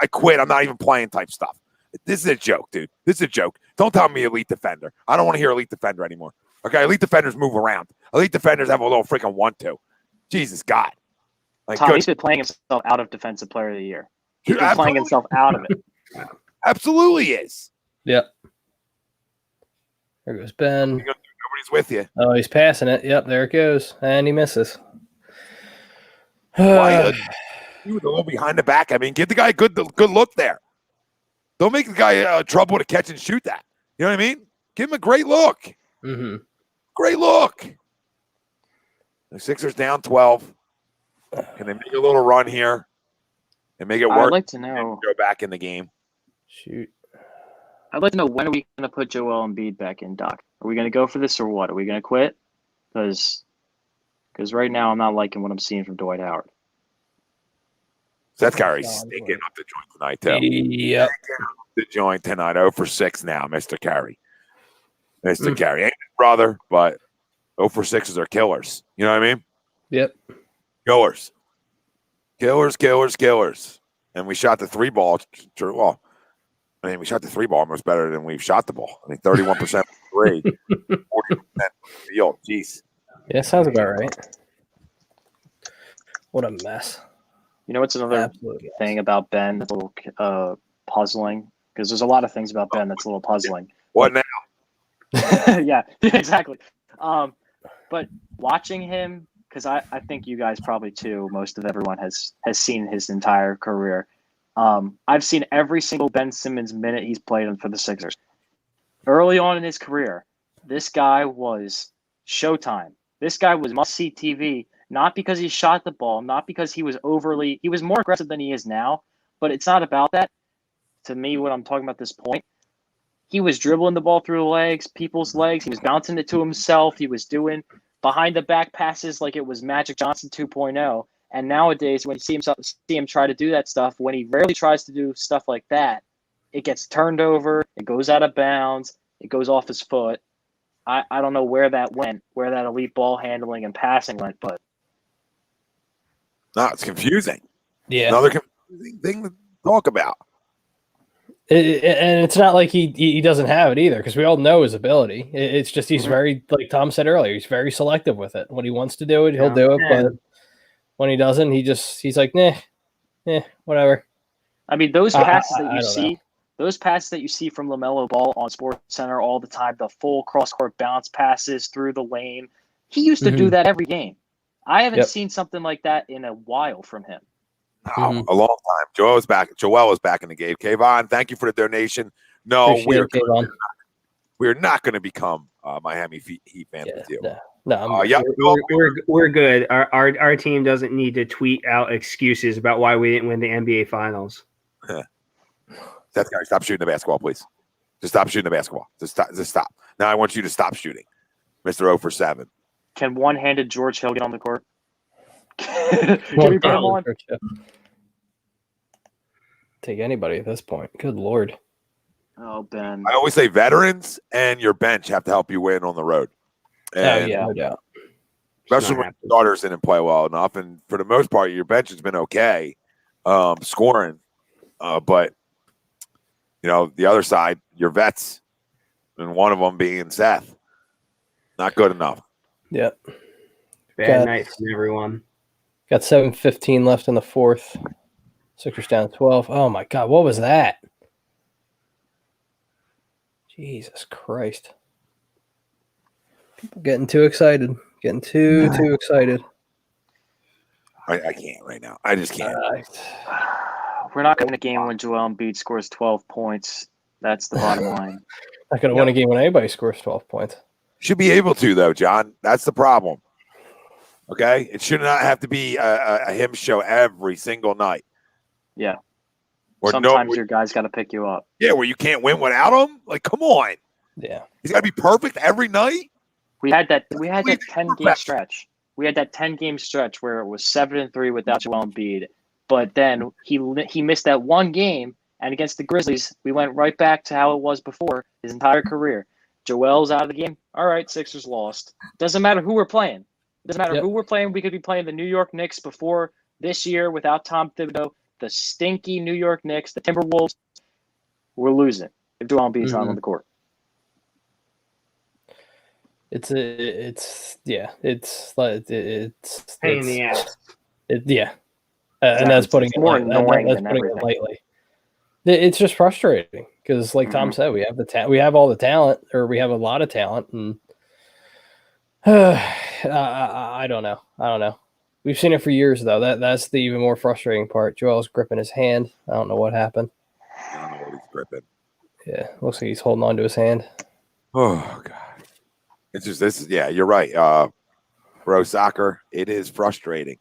I quit. I'm not even playing type stuff. This is a joke, dude. This is a joke. Don't tell me elite defender. I don't want to hear elite defender anymore. Okay, elite defenders move around. Elite defenders have a little freaking 1-2. Jesus God. Like, Tom, he's been playing himself out of Defensive Player of the Year. He's been playing himself out of it. Absolutely is. Yep. There goes Ben. Nobody's with you. Oh, he's passing it. Yep, there it goes. And he misses. Why? He was a little behind the back. I mean, give the guy a good look there. Don't make the guy trouble with a catch and shoot that. You know what I mean? Give him a great look. Mm-hmm. Great look. The Sixers down 12. Can they make a little run here and make it work? I'd like to know. Go back in the game. Shoot. I'd like to know, when are we going to put Joel Embiid back in, Doc? Are we going to go for this or what? Are we going to quit? Because right now I'm not liking what I'm seeing from Dwight Howard. Seth Curry's stinking up the joint tonight, too. Yep. The joint tonight. 0 for 6 now, Mr. Curry. Mr. Curry. Ain't his brother, but 0 for 6s are killers. You know what I mean? Yep. Killers. Killers. And we shot the 3 ball. Well, I mean, we shot the 3 ball almost better than we've shot the ball. I mean, 31% 3, 40% field. Jeez. Yeah, sounds about right. What a mess. You know what's another thing about Ben that's a little puzzling? Because there's a lot of things about Ben that's a little puzzling. What now? Yeah, exactly. But watching him, because I think you guys probably too, most of everyone has seen his entire career. I've seen every single Ben Simmons minute he's played for the Sixers. Early on in his career, this guy was showtime. This guy was must-see TV, not because he shot the ball, not because he was more aggressive than he is now, but it's not about that. To me, when I'm talking about this point, he was dribbling the ball through people's legs. He was bouncing it to himself. He was doing behind-the-back passes like it was Magic Johnson 2.0. And nowadays, when you see him try to do that stuff, when he rarely tries to do stuff like that, it gets turned over, it goes out of bounds, it goes off his foot. I don't know where that went, where that elite ball handling and passing went, but no, it's confusing. Yeah. Another confusing thing to talk about. And it's not like he doesn't have it either, because we all know his ability. It's just he's very, like Tom said earlier, he's very selective with it. When he wants to do it, he'll do it, but when he doesn't, he's like, nah, whatever. I mean, those passes that you see from LaMelo Ball on SportsCenter all the time, the full cross-court bounce passes through the lane, he used to do that every game. I haven't seen something like that in a while from him. Oh, a long time. Joel is back in the game. Kayvon, thank you for the donation. No, we're not going to become Miami Heat fans with you. No, we're good. Our team doesn't need to tweet out excuses about why we didn't win the NBA Finals. Seth Curry, stop shooting the basketball, please. Just stop shooting the basketball. Just stop. Now I want you to stop shooting, Mr. 0 for 7. Can one-handed George Hill get on the court? Can we put him on? Take anybody at this point. Good Lord. Oh, Ben. I always say veterans and your bench have to help you win on the road. And no doubt. Especially when starters didn't play well enough. And for the most part, your bench has been okay scoring. But, you know, the other side, your vets, and one of them being Seth, not good enough. Yep. Bad night from everyone. Got 7:15 left in the fourth. Sixers down 12. Oh, my God. What was that? Jesus Christ. People getting too excited. Getting too excited. I can't right now. I just can't. We're not going to win a game when Joel Embiid scores 12 points. That's the bottom line. Not going to win a game when anybody scores 12 points. Should be able to, though, John. That's the problem. Okay? It should not have to be a him show every single night. Yeah. Or sometimes your guy's got to pick you up. Yeah, where you can't win without him. Like, come on. Yeah. He's got to be perfect every night. We had that 10-game stretch. We had that 10-game stretch where it was 7-3 without Joel Embiid. But then he missed that one game, and against the Grizzlies, we went right back to how it was before his entire career. Joel's out of the game. All right, Sixers lost. Doesn't matter who we're playing. Doesn't matter who we're playing. We could be playing the New York Knicks before this year without Tom Thibodeau. The stinky New York Knicks, the Timberwolves. We're losing if Joel Embiid's not on the court. It's pain in the ass. And that's putting it's more annoying than putting everything. it lightly. It's just frustrating because, like Tom said, we have all the talent, or we have a lot of talent, and I don't know. We've seen it for years, though. That's the even more frustrating part. Joel's gripping his hand. I don't know what happened. I don't know what he's gripping. Yeah, looks like he's holding on to his hand. Oh God. It's just this. Yeah, you're right. Bro, soccer. It is frustrating.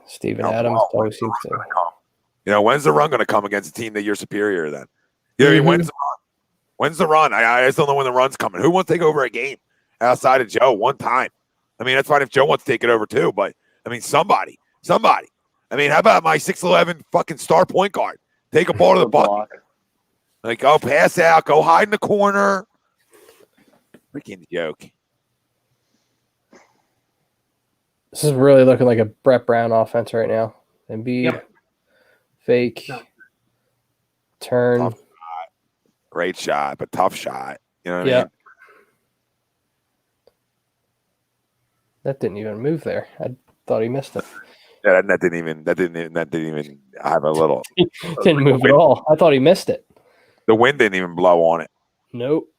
Steven Adams always seems to. When's the run going to come against a team that you're superior than? When's the run? When's the run? I just don't know when the run's coming. Who wants to take over a game outside of Joe one time? I mean, that's fine if Joe wants to take it over too, but I mean, somebody. I mean, how about my 6'11" fucking star point guard? Take a ball to the bucket. Like, go pass out, go hide in the corner. Freaking joke. This is really looking like a Brett Brown offense right now. Embiid, fake, turn. Tough shot. Great shot, but tough shot. You know what I mean? That didn't even move there. I thought he missed it. Yeah, that didn't even have a little. Didn't move at all. I thought he missed it. The wind didn't even blow on it. Nope.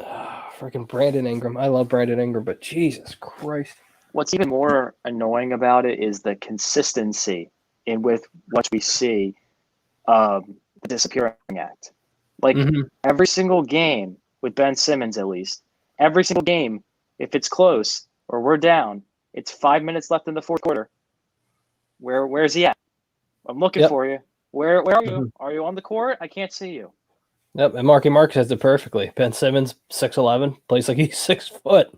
Freaking Brandon Ingram. I love Brandon Ingram, but Jesus Christ. What's even more annoying about it is the consistency with what we see the disappearing act. Like every single game with Ben Simmons, at least, every single game, if it's close or we're down, it's 5 minutes left in the fourth quarter. Where's he at? I'm looking for you. Where are you? Are you on the court? I can't see you. Yep, and Marky Mark says it perfectly. Ben Simmons, 6'11", plays like he's 6 foot.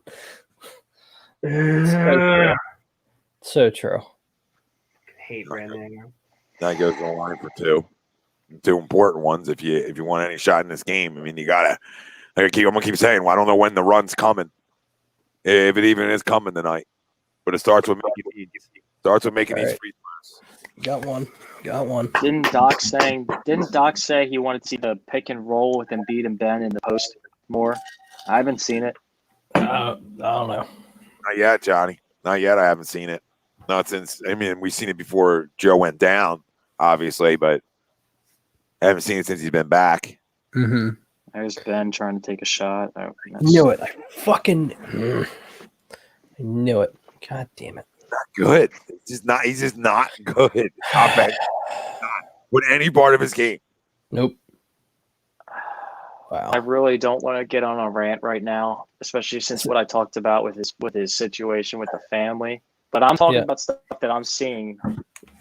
So true. I hate Brandon Ingram. That goes on the line for two important ones. If you want any shot in this game, I mean, you gotta. I'm gonna keep saying, well, I don't know when the run's coming, if it even is coming tonight. But it starts with making these free throws. Got one. Didn't Doc say he wanted to see the pick and roll with Embiid and Ben in the post more? I haven't seen it. I don't know. Not yet, Johnny. Not yet. I haven't seen it. Not since. I mean, we've seen it before Joe went down, obviously, but I haven't seen it since he's been back. Mm-hmm. There's Ben trying to take a shot. Knew it. I knew it. God damn it. Not good. He's just not good. Not with any part of his game. Nope. Wow. I really don't want to get on a rant right now, especially since what I talked about with his situation with the family. But I'm talking about stuff that I'm seeing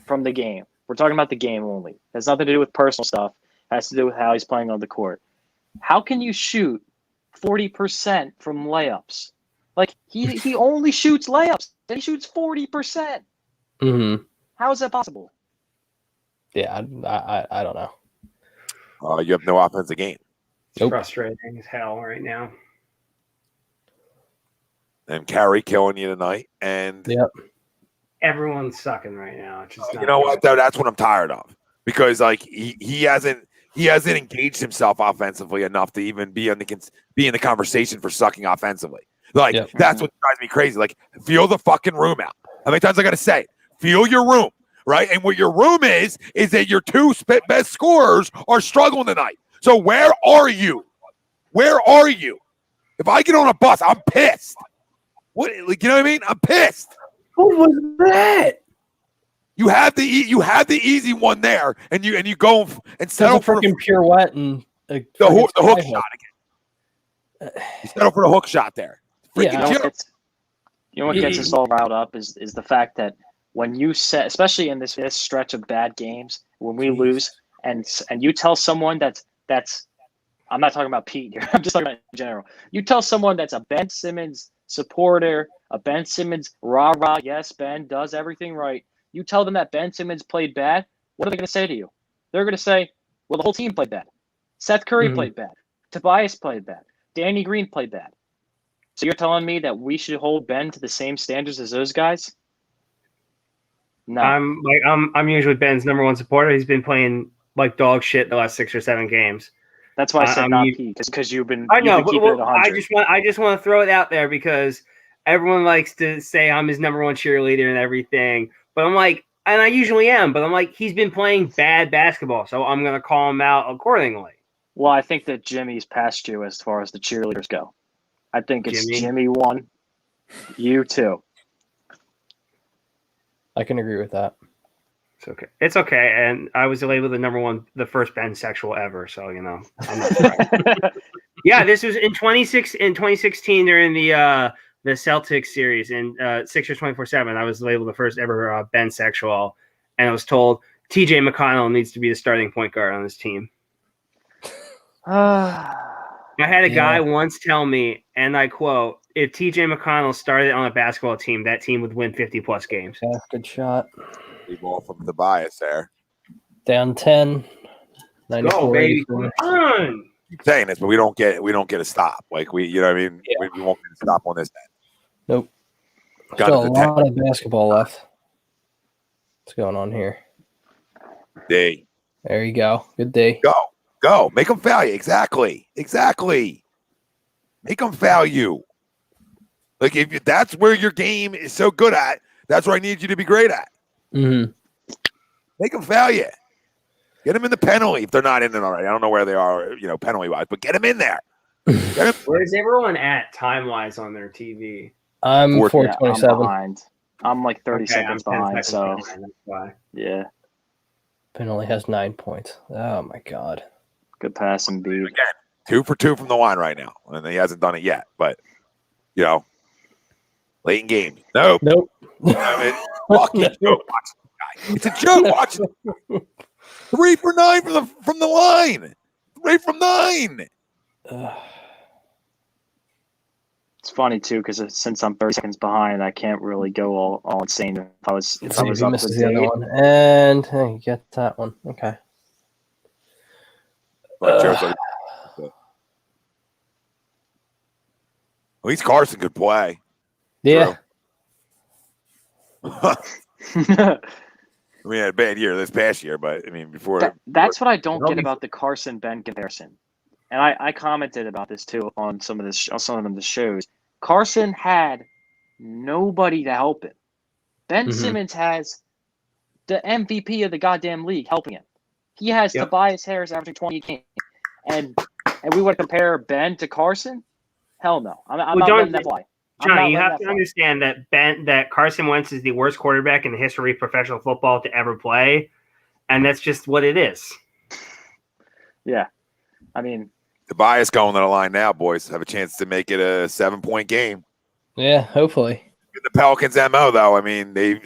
from the game. We're talking about the game only. It has nothing to do with personal stuff. It has to do with how he's playing on the court. How can you shoot 40% from layups? Like he only shoots layups and he shoots 40%. Mm-hmm. How is that possible? Yeah, I don't know. You have no offensive game. It's frustrating as hell right now. And Carey killing you tonight. And everyone's sucking right now. It's just you know what though? That's what I'm tired of. Because like he hasn't engaged himself offensively enough to even be in the conversation for sucking offensively. Like that's what drives me crazy. Like feel the fucking room out. How many times I gotta say it? Feel your room, right? And what your room is that your two best scorers are struggling tonight. So where are you? Where are you? If I get on a bus, I'm pissed. What, like, you know what I mean? I'm pissed. What was that? You have the easy one there, and you go and settle for freaking pirouette and the hook shot again. You settle for the hook shot there. You know what gets us all riled up is the fact that when you set, especially in this stretch of bad games, when we lose, and you tell someone that's I'm not talking about Pete here. I'm just talking about in general. You tell someone that's a Ben Simmons supporter, a Ben Simmons rah-rah, yes, Ben does everything right. You tell them that Ben Simmons played bad, what are they going to say to you? They're going to say, well, the whole team played bad. Seth Curry played bad. Tobias played bad. Danny Green played bad. So you're telling me that we should hold Ben to the same standards as those guys? No. I'm usually Ben's number one supporter. He's been playing like dog shit the last 6 or 7 games. That's why I said not Pete, because you've been. I know, keeping it 100. I just want to throw it out there because everyone likes to say I'm his number one cheerleader and everything. But I'm like, and I usually am, but I'm like, he's been playing bad basketball, so I'm gonna call him out accordingly. Well, I think that Jimmy's passed you as far as the cheerleaders go. I think it's Jimmy 1, you 2. I can agree with that. It's okay. It's okay. And I was labeled the first pansexual ever. So, I'm not Yeah, this was in 2016 during the Celtics series in Sixers 24/7. I was labeled the first ever pansexual, and I was told TJ McConnell needs to be the starting point guard on this team. I had a guy once tell me, and I quote, if TJ McConnell started on a basketball team, that team would win 50-plus games. Yeah, good shot. Ball from Tobias there. Down 10. Go, baby. Come on. Keep saying this, but we don't get a stop. Like you know what I mean? Yeah. We won't get a stop on this end. Nope. Still a lot of basketball left. What's going on here? D. There you go. Good day. Go. Make them foul you. Exactly. Make them foul you. Like if that's where your game is so good at, that's where I need you to be great at. Mm-hmm. Make them foul you. Get them in the penalty if they're not in it already. I don't know where they are, penalty wise, but get them in there. Where's everyone at time wise on their TV? I'm 427. I'm behind. I'm like 30 seconds behind. So that's why. Yeah. Ben only has 9 points. Oh my god. Good pass and beat. Again, 2 for 2 from the line right now, and he hasn't done it yet. But late in game. Nope. I mean, fucking joke. It's a joke. Watch it. 3 for 9 from the line. 3 from 9. It's funny too because since I'm 30 seconds behind, I can't really go all insane. If I was up to the other one, and you get that one. Okay. At least Carson could play. Yeah. We had a bad year this past year, but I mean, that's what I don't get about the Carson Ben comparison. And I commented about this too on some of the shows. Carson had nobody to help him. Ben Simmons has the MVP of the goddamn league helping him. He has Tobias Harris averaging 20 games. And we would compare Ben to Carson? Hell no. I'm not letting that fly. John, you have to understand that Carson Wentz is the worst quarterback in the history of professional football to ever play, and that's just what it is. Yeah. I mean, Tobias going to the line now, boys. Have a chance to make it a 7-point game. Yeah, hopefully. The Pelicans' MO, though, I mean, they've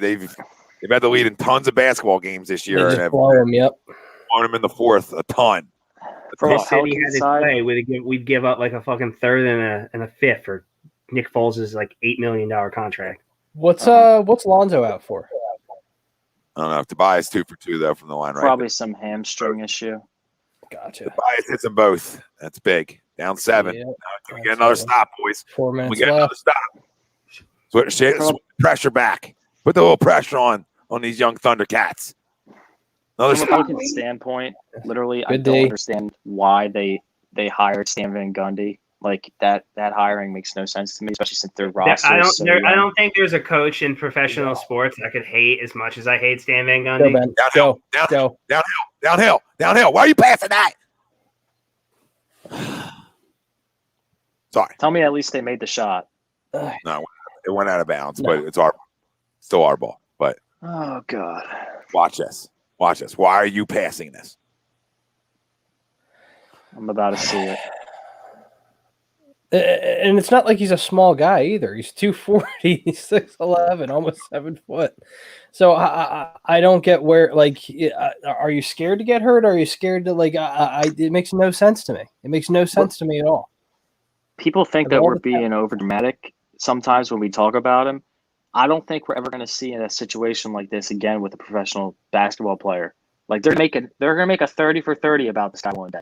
had the lead in tons of basketball games this year. And have blown them in the fourth a ton. From a Pelicans side, we'd give up like a fucking third and a fifth for Nick Foles' like $8 million contract. What's Lonzo out for? I don't know. Tobias 2 for 2 though from the line, probably some hamstring issue. Gotcha. Tobias hits them both. That's big. Down 7. Yep. We get another stop, boys. 4 minutes we get left. another stop. So pressure back. Put the little pressure on these young Thundercats. Another From a Pelicans standpoint, literally, I don't understand why they hired Stan Van Gundy. Like that hiring makes no sense to me, especially since their roster. I don't think there's a coach in professional sports I could hate as much as I hate Stan Van Gundy. Go, downhill. Why are you passing that? Sorry. Tell me at least they made the shot. No, it went out of bounds, but it's still our ball. But oh god, watch this. Why are you passing this? I'm about to see it. And it's not like he's a small guy either. He's 240, he's 6'11", almost 7 foot. So I don't get where, like, are you scared to get hurt? Or are you scared to, like, it makes no sense to me. It makes no sense to me at all. People think that we're being overdramatic sometimes when we talk about him. I don't think we're ever going to see in a situation like this again with a professional basketball player. Like, they're gonna make a 30 for 30 about this guy one day.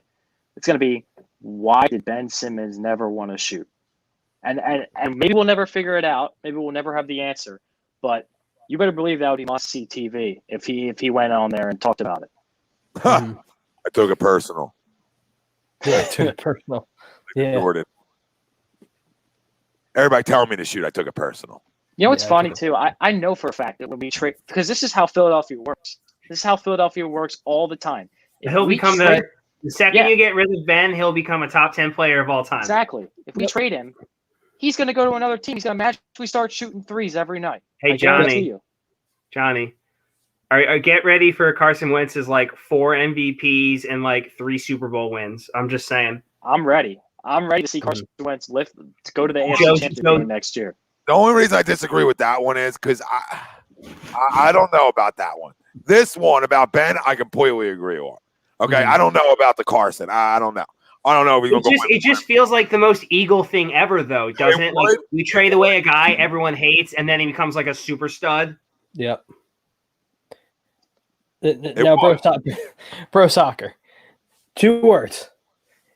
It's going to be, why did Ben Simmons never want to shoot? And maybe we'll never figure it out. Maybe we'll never have the answer. But you better believe that would be must-see TV if he went on there and talked about it. I took it personal. Yeah, I took it personal. Yeah. Jordan. Everybody telling me to shoot, I took it personal. You know what's funny, too? I know for a fact that when we trade – because this is how Philadelphia works. This is how Philadelphia works all the time. He'll become the second you get rid of Ben, he'll become a top 10 player of all time. Exactly. If we trade him, he's going to go to another team. He's going to magically start shooting threes every night. Hey, Johnny, get ready for Carson Wentz's like 4 MVPs and like 3 Super Bowl wins. I'm just saying. I'm ready. I'm ready to see Carson Wentz to go to the AFC Championship game next year. The only reason I disagree with that one is because I don't know about that one. This one about Ben, I completely agree on. Okay, I don't know about the Carson. I don't know. I don't know if he's going to go. It just feels like the most Eagle thing ever, though, doesn't it? Like, we trade away a guy everyone hates, and then he becomes like a super stud. Yep. Now, pro soccer. 2 words.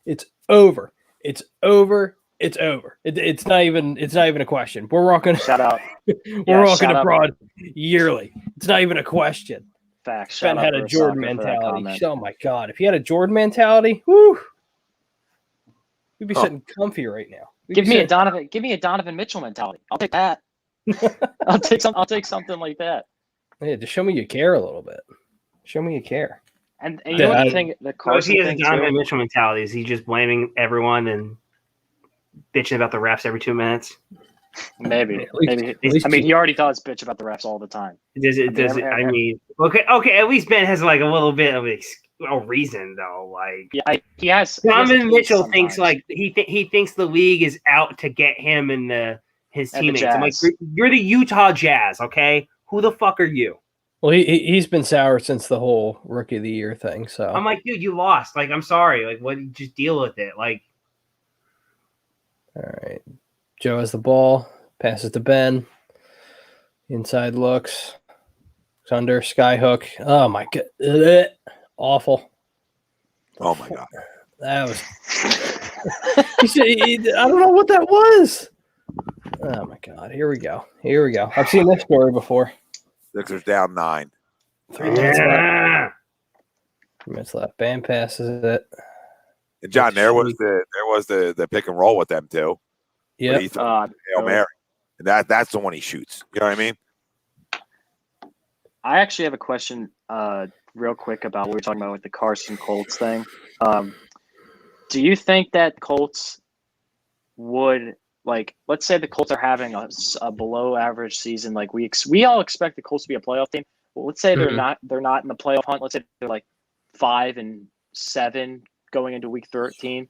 It's over. It's over. It's over. It's not even a question. We're walking. Shout out. We're walking abroad yearly. It's not even a question. Facts. Ben had a Jordan mentality. Oh my God! If he had a Jordan mentality, whoo, we'd be sitting comfy right now. Give me a Donovan Mitchell mentality. I'll take that. I'll take something like that. Yeah, just show me you care a little bit. Show me you care. And you know what the thing? The Carson he has a thing Donovan Mitchell mentality. Is he just blaming everyone and bitching about the refs every 2 minutes? Maybe. I mean, he already does bitch about the refs all the time. Okay. At least Ben has like a little bit of a reason, though. Like, yeah, he has. Donovan Mitchell thinks like he thinks the league is out to get him and his teammates. I'm like, you're the Utah Jazz, okay? Who the fuck are you? Well, he's been sour since the whole Rookie of the Year thing. So I'm like, dude, you lost. Like, I'm sorry. Like, what? Just deal with it. Like, all right. Joe has the ball, passes to Ben. Inside looks. Under, skyhook. Oh, my God. Awful. Oh, my God. That was... I don't know what that was. Oh, my God. Here we go. I've seen this story before. Sixers down 9. 3 minutes left. 3 minutes left. Ben passes it. And John, there was the pick and roll with them, too. Yeah, Hail Mary, and that's the one he shoots. You know what I mean? I actually have a question, real quick about what we were talking about with the Carson Colts thing. Do you think that Colts would, like, let's say the Colts are having a below average season, like we all expect the Colts to be a playoff team. Well, let's say they're not in the playoff hunt. Let's say they're like 5-7 going into week 13.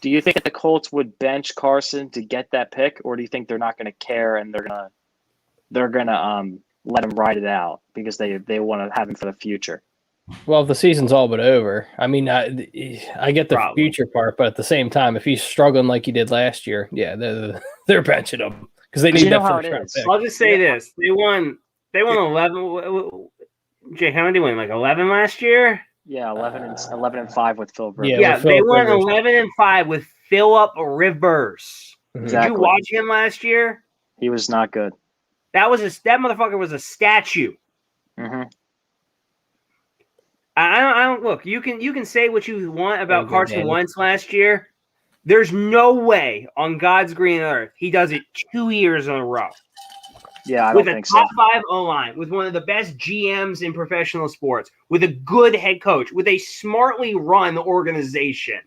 Do you think that the Colts would bench Carson to get that pick, or do you think they're not going to care and they're gonna let him ride it out because they want to have him for the future? Well, the season's all but over. I mean, I get the future part, but at the same time, if he's struggling like he did last year, yeah, they're benching him because they need that first round pick. I'll just say this: they won 11. Jay, how many did they win? Like 11 last year? Yeah, 11-5 with Phil Rivers. Yeah, they won 11-5 with Phillip Rivers. Exactly. Did you watch him last year? He was not good. That motherfucker was a statue. Mm-hmm. I don't look. You can say what you want about Carson Wentz last year. There's no way on God's green earth he does it 2 years in a row. Yeah, I don't think so. With a top 5 O-line, with one of the best GMs in professional sports, with a good head coach, with a smartly run organization.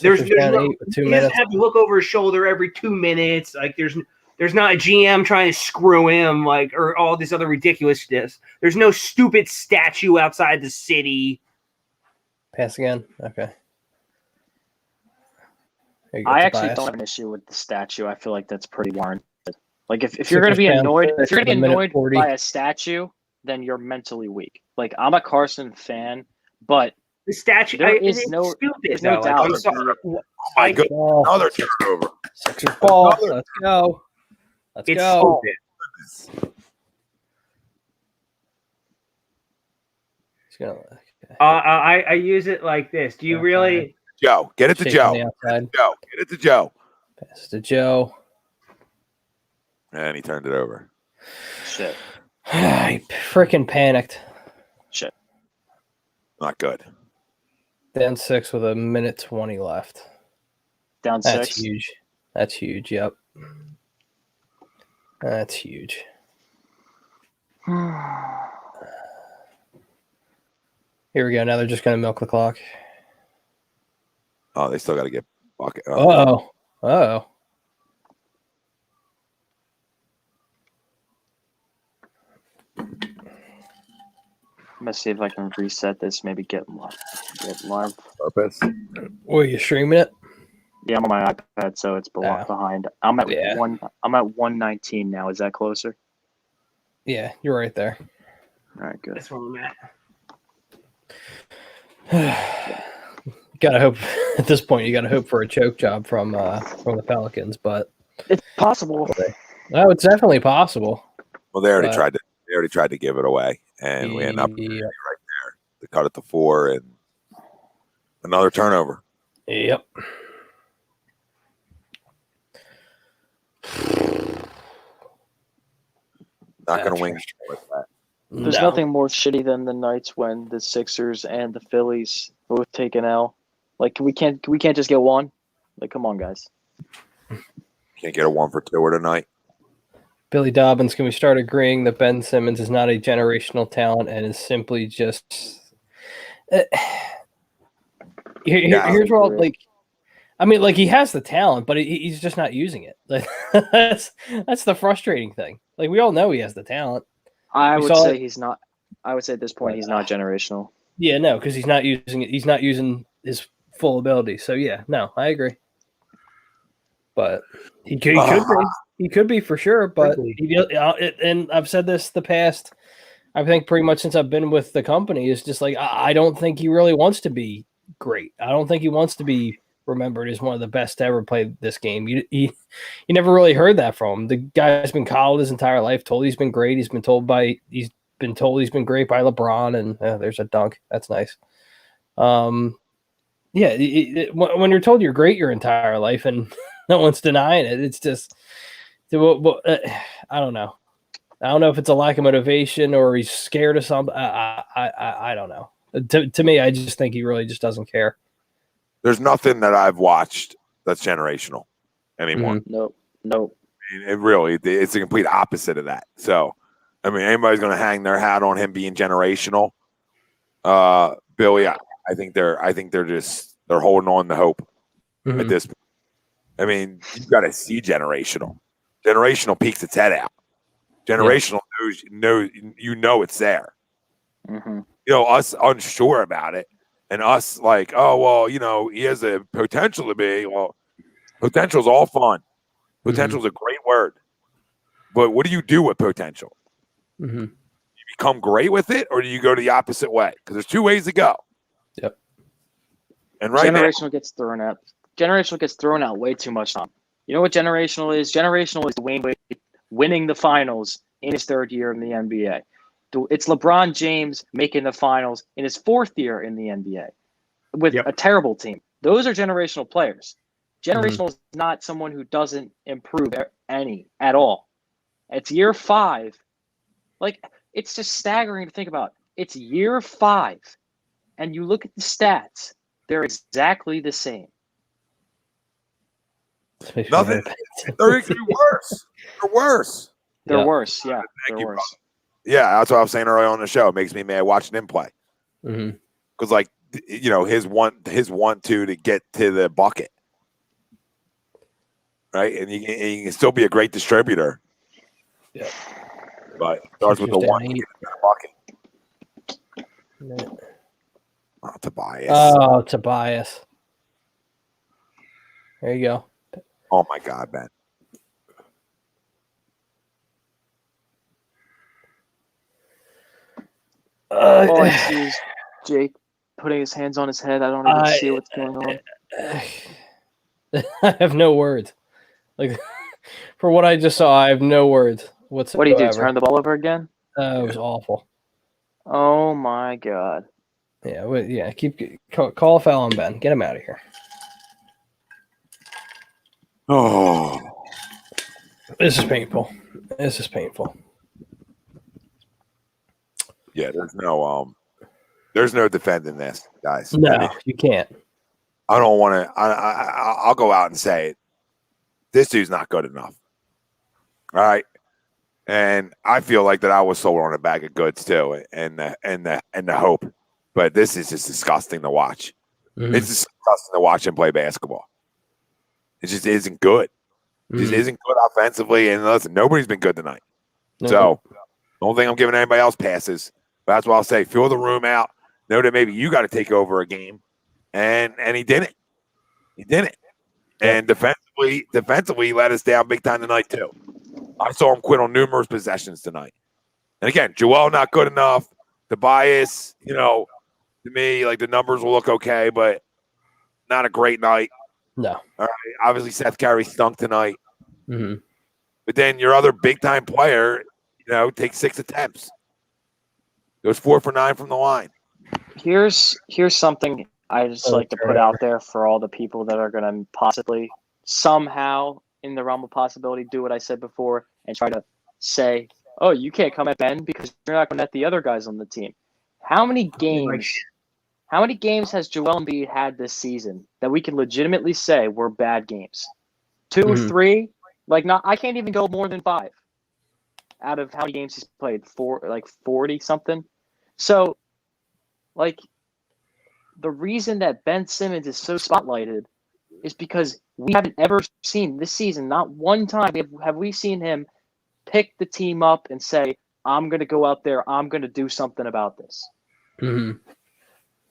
There's no, he doesn't have to look over his shoulder every 2 minutes. Like there's not a GM trying to screw him, like, or all this other ridiculousness. There's no stupid statue outside the city. Pass again. Okay. There you go, I actually Tobias. don't have an issue with the statue. I feel like that's pretty warranted. Like if you're going to be annoyed, if you're going to be annoyed by a statue, then you're mentally weak. Like I'm a Carson fan, but The statue there's it's no stupid doubt. though. I'm that sorry. Oh my god, Ball. another turnover. Sixers ball. Let's go. Let's It's go. stupid. He's gonna, okay. I use it like this. Do you Okay. really? Joe, get it to Shake Joe. on the outside. Joe, get it to Joe. Pass to Joe. And he turned it over. Shit. He freaking panicked. Shit. Not good. Down 6 with 1:20 left. Down That's 6. huge. That's huge. Yep. That's huge. Here we go. Now they're just going to milk the clock. Oh, they still got to get bucket. Uh-oh. Uh-oh. I'm gonna see if I can reset this. Maybe get live. Purpose. Were you streaming it? Yeah, I'm on my iPad, so it's behind. I'm at Yeah. I'm at 119 now. Is that closer? Yeah, you're right there. All right, good. That's where I'm at. Gotta hope at this point. You gotta hope for a choke job from the Pelicans, but It's possible. no, it's definitely possible. Well, they already tried to. They already tried to give it away, and we end up Yeah. right there. They cut it to 4, and another turnover. Yep. Not going to win with that. There's No. nothing more shitty than the nights when the Sixers and the Phillies both take an L. Like we can't just get one. Like come on, guys. Can't get a 1 for 2 tonight. Billy Dobbins, can we start agreeing that Ben Simmons is not a generational talent and is simply just here's where like I mean, like he has the talent, but he's just not using it. Like, that's the frustrating thing. Like we all know he has the talent. I would say he's not. I would say at this point he's not generational. Yeah, no, because he's not using it. He's not using his full ability. So yeah, no, I agree. But he could be. He could be for sure. But and I've said this the past. I think pretty much since I've been with the company, is just like I don't think he really wants to be great. I don't think he wants to be remembered as one of the best to ever play this game. You never really heard that from him. The guy's been coddled his entire life, told he's been great. He's been told he's been great by LeBron, and there's a dunk. That's nice. When you're told you're great your entire life and no one's denying it, it's just I don't know. I don't know if it's a lack of motivation or he's scared of something. I don't know. To me, I just think he really just doesn't care. There's nothing that I've watched that's generational anymore. Mm-hmm. Nope. I mean, it's the complete opposite of that. So, I mean, anybody's going to hang their hat on him being generational. Billy, I think they're holding on to hope at this point. I mean, you've got to see generational. Generational peeks its head out. Generational knows it's there. Mm-hmm. Us unsure about it. And us like, oh, well, he has the potential to be. Well, potential's all fun. Potential's a great word. But what do you do with potential? Mm-hmm. You become great with it, or do you go the opposite way? Because there's 2 ways to go. Yep. And right generational gets thrown out. Generational gets thrown out way too much time. You know what generational is? Generational is Dwayne Wade winning the finals in his 3rd year in the NBA. It's LeBron James making the finals in his 4th year in the NBA with a terrible team. Those are generational players. Generational is not someone who doesn't improve any at all. It's year 5. Like, it's just staggering to think about. It's year 5, and you look at the stats. They're exactly the same. Nothing. They're worse. They're worse. They're worse. Yeah, Thank they're you, worse. brother. Yeah, that's what I was saying earlier on the show. It makes me mad watching him play. Because, like, his 1-2 to get to the bucket, right? And you can still be a great distributor. Yeah. But it starts with the 1 to get to the bucket. Oh, Tobias. Oh, Tobias. There you go. Oh my God, Ben. All I see is Jake putting his hands on his head. I don't even see what's going on. I have no words. Like for what I just saw, I have no words whatsoever. What do you do? Turn the ball over again? It was awful. Oh my God. Yeah. Call a foul on Ben. Get him out of here. Oh, This is painful. yeah. There's no defending this, guys. No, I mean, you can't. I don't want to. I'll go out and say it. This dude's not good enough. All right, and I feel like that I was sold on a bag of goods too, and the hope. But this is just disgusting to watch. Mm-hmm. It's disgusting to watch him play basketball. It just isn't good. It just isn't good offensively. And listen, nobody's been good tonight. No. So don't think I'm giving anybody else passes. But that's why I'll say fill the room out. Know that maybe you got to take over a game. And he didn't. He didn't. And defensively, he let us down big time tonight too. I saw him quit on numerous possessions tonight. And again, Joel not good enough. Tobias, to me, like the numbers will look okay, but not a great night. No. All right. Obviously, Seth Curry stunk tonight. Mm-hmm. But then your other big-time player, takes 6 attempts. Goes 4 for 9 from the line. Here's something I just like to put out there for all the people that are going to possibly somehow in the realm of possibility do what I said before and try to say, oh, you can't come at Ben because you're not going at the other guys on the team. How many games has Joel Embiid had this season that we can legitimately say were bad games? 2, 3? I can't even go more than 5 out of how many games he's played. 40 something. So, the reason that Ben Simmons is so spotlighted is because we haven't ever seen this season, not one time have we seen him pick the team up and say, I'm going to go out there, I'm going to do something about this. Mm-hmm.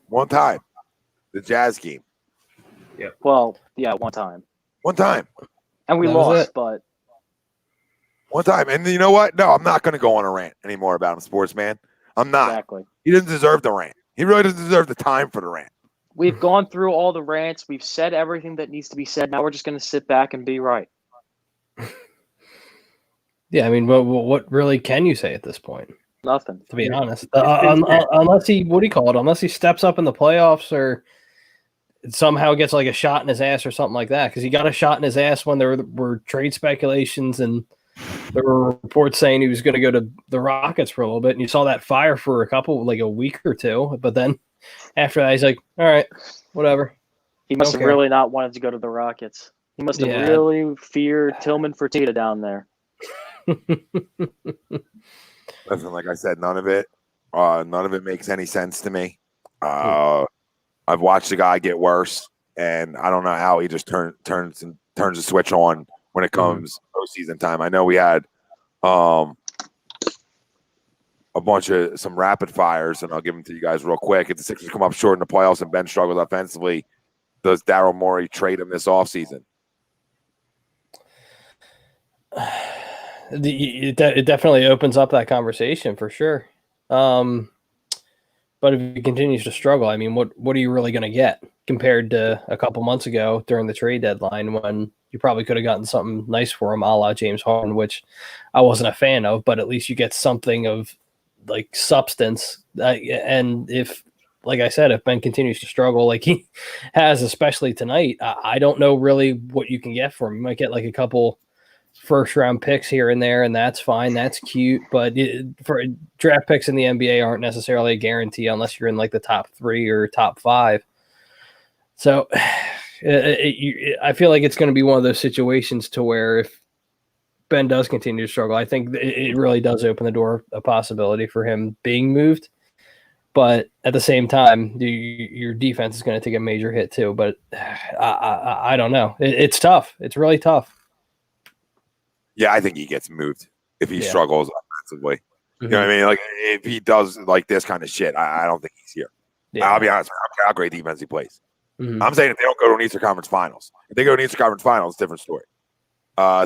One time. The Jazz game. Yeah. Well, yeah, one time. One time. And we lost, but. One time. And you know what? No, I'm not going to go on a rant anymore about him, sportsman. I'm not. Exactly. He doesn't deserve the rant. He really doesn't deserve the time for the rant. We've gone through all the rants. We've said everything that needs to be said. Now we're just going to sit back and be right. Yeah, I mean, what really can you say at this point? Nothing. To be honest. Unless he, unless he steps up in the playoffs or somehow gets like a shot in his ass or something like that. Because he got a shot in his ass when there were trade speculations and there were reports saying he was going to go to the Rockets for a little bit. And you saw that fire for a week or two. But then after that, he's like, all right, whatever. He must have really not wanted to go to the Rockets. He must have really feared Tillman Fertitta down there. Listen, like I said, none of it makes any sense to me. I've watched the guy get worse, and I don't know how he just turns the switch on when it comes postseason time. I know we had a bunch of some rapid fires, and I'll give them to you guys real quick. If the Sixers come up short in the playoffs and Ben struggles offensively, does Daryl Morey trade him this offseason? It definitely opens up that conversation for sure. But if he continues to struggle, I mean, what are you really going to get compared to a couple months ago during the trade deadline when you probably could have gotten something nice for him, a la James Harden, which I wasn't a fan of, but at least you get something of like substance. And if, like I said, if Ben continues to struggle like he has, especially tonight, I don't know really what you can get for him. You might get like a couple first-round picks here and there, and that's fine. That's cute. But for draft picks in the NBA aren't necessarily a guarantee unless you're in like the top 3 or top 5. So I feel like it's going to be one of those situations to where if Ben does continue to struggle, I think it really does open the door a possibility for him being moved. But at the same time, your defense is going to take a major hit too. But I don't know. It's tough. It's really tough. Yeah, I think he gets moved if he struggles offensively. Mm-hmm. You know what I mean? Like if he does like this kind of shit, I don't think he's here. Yeah. I'll be honest. I don't care how great defense he plays. Mhm. I'm saying if they don't go to an Eastern Conference Finals, if they go to an Eastern Conference Finals, different story.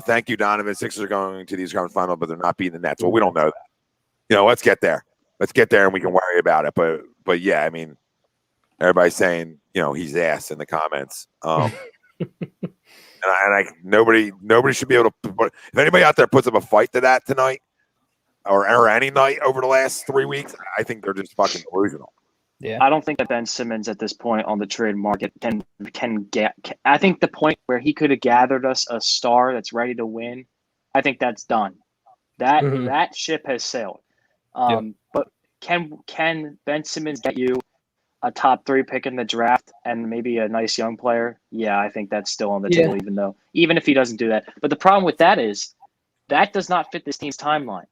Thank you, Donovan. Sixers are going to the Eastern Conference Final, but they're not beating the Nets. Well, we don't know that. Let's get there. Let's get there, and we can worry about it. But yeah, I mean, everybody's saying he's ass in the comments. And nobody should be able to. If anybody out there puts up a fight to that tonight, or any night over the last 3 weeks, I think they're just fucking delusional. Yeah, I don't think that Ben Simmons at this point on the trade market can get. I think the point where he could have gathered us a star that's ready to win, I think that's done. That ship has sailed. But can Ben Simmons get you a top 3 pick in the draft and maybe a nice young player? Yeah, I think that's still on the table, even if he doesn't do that. But the problem with that is that does not fit this team's timeline.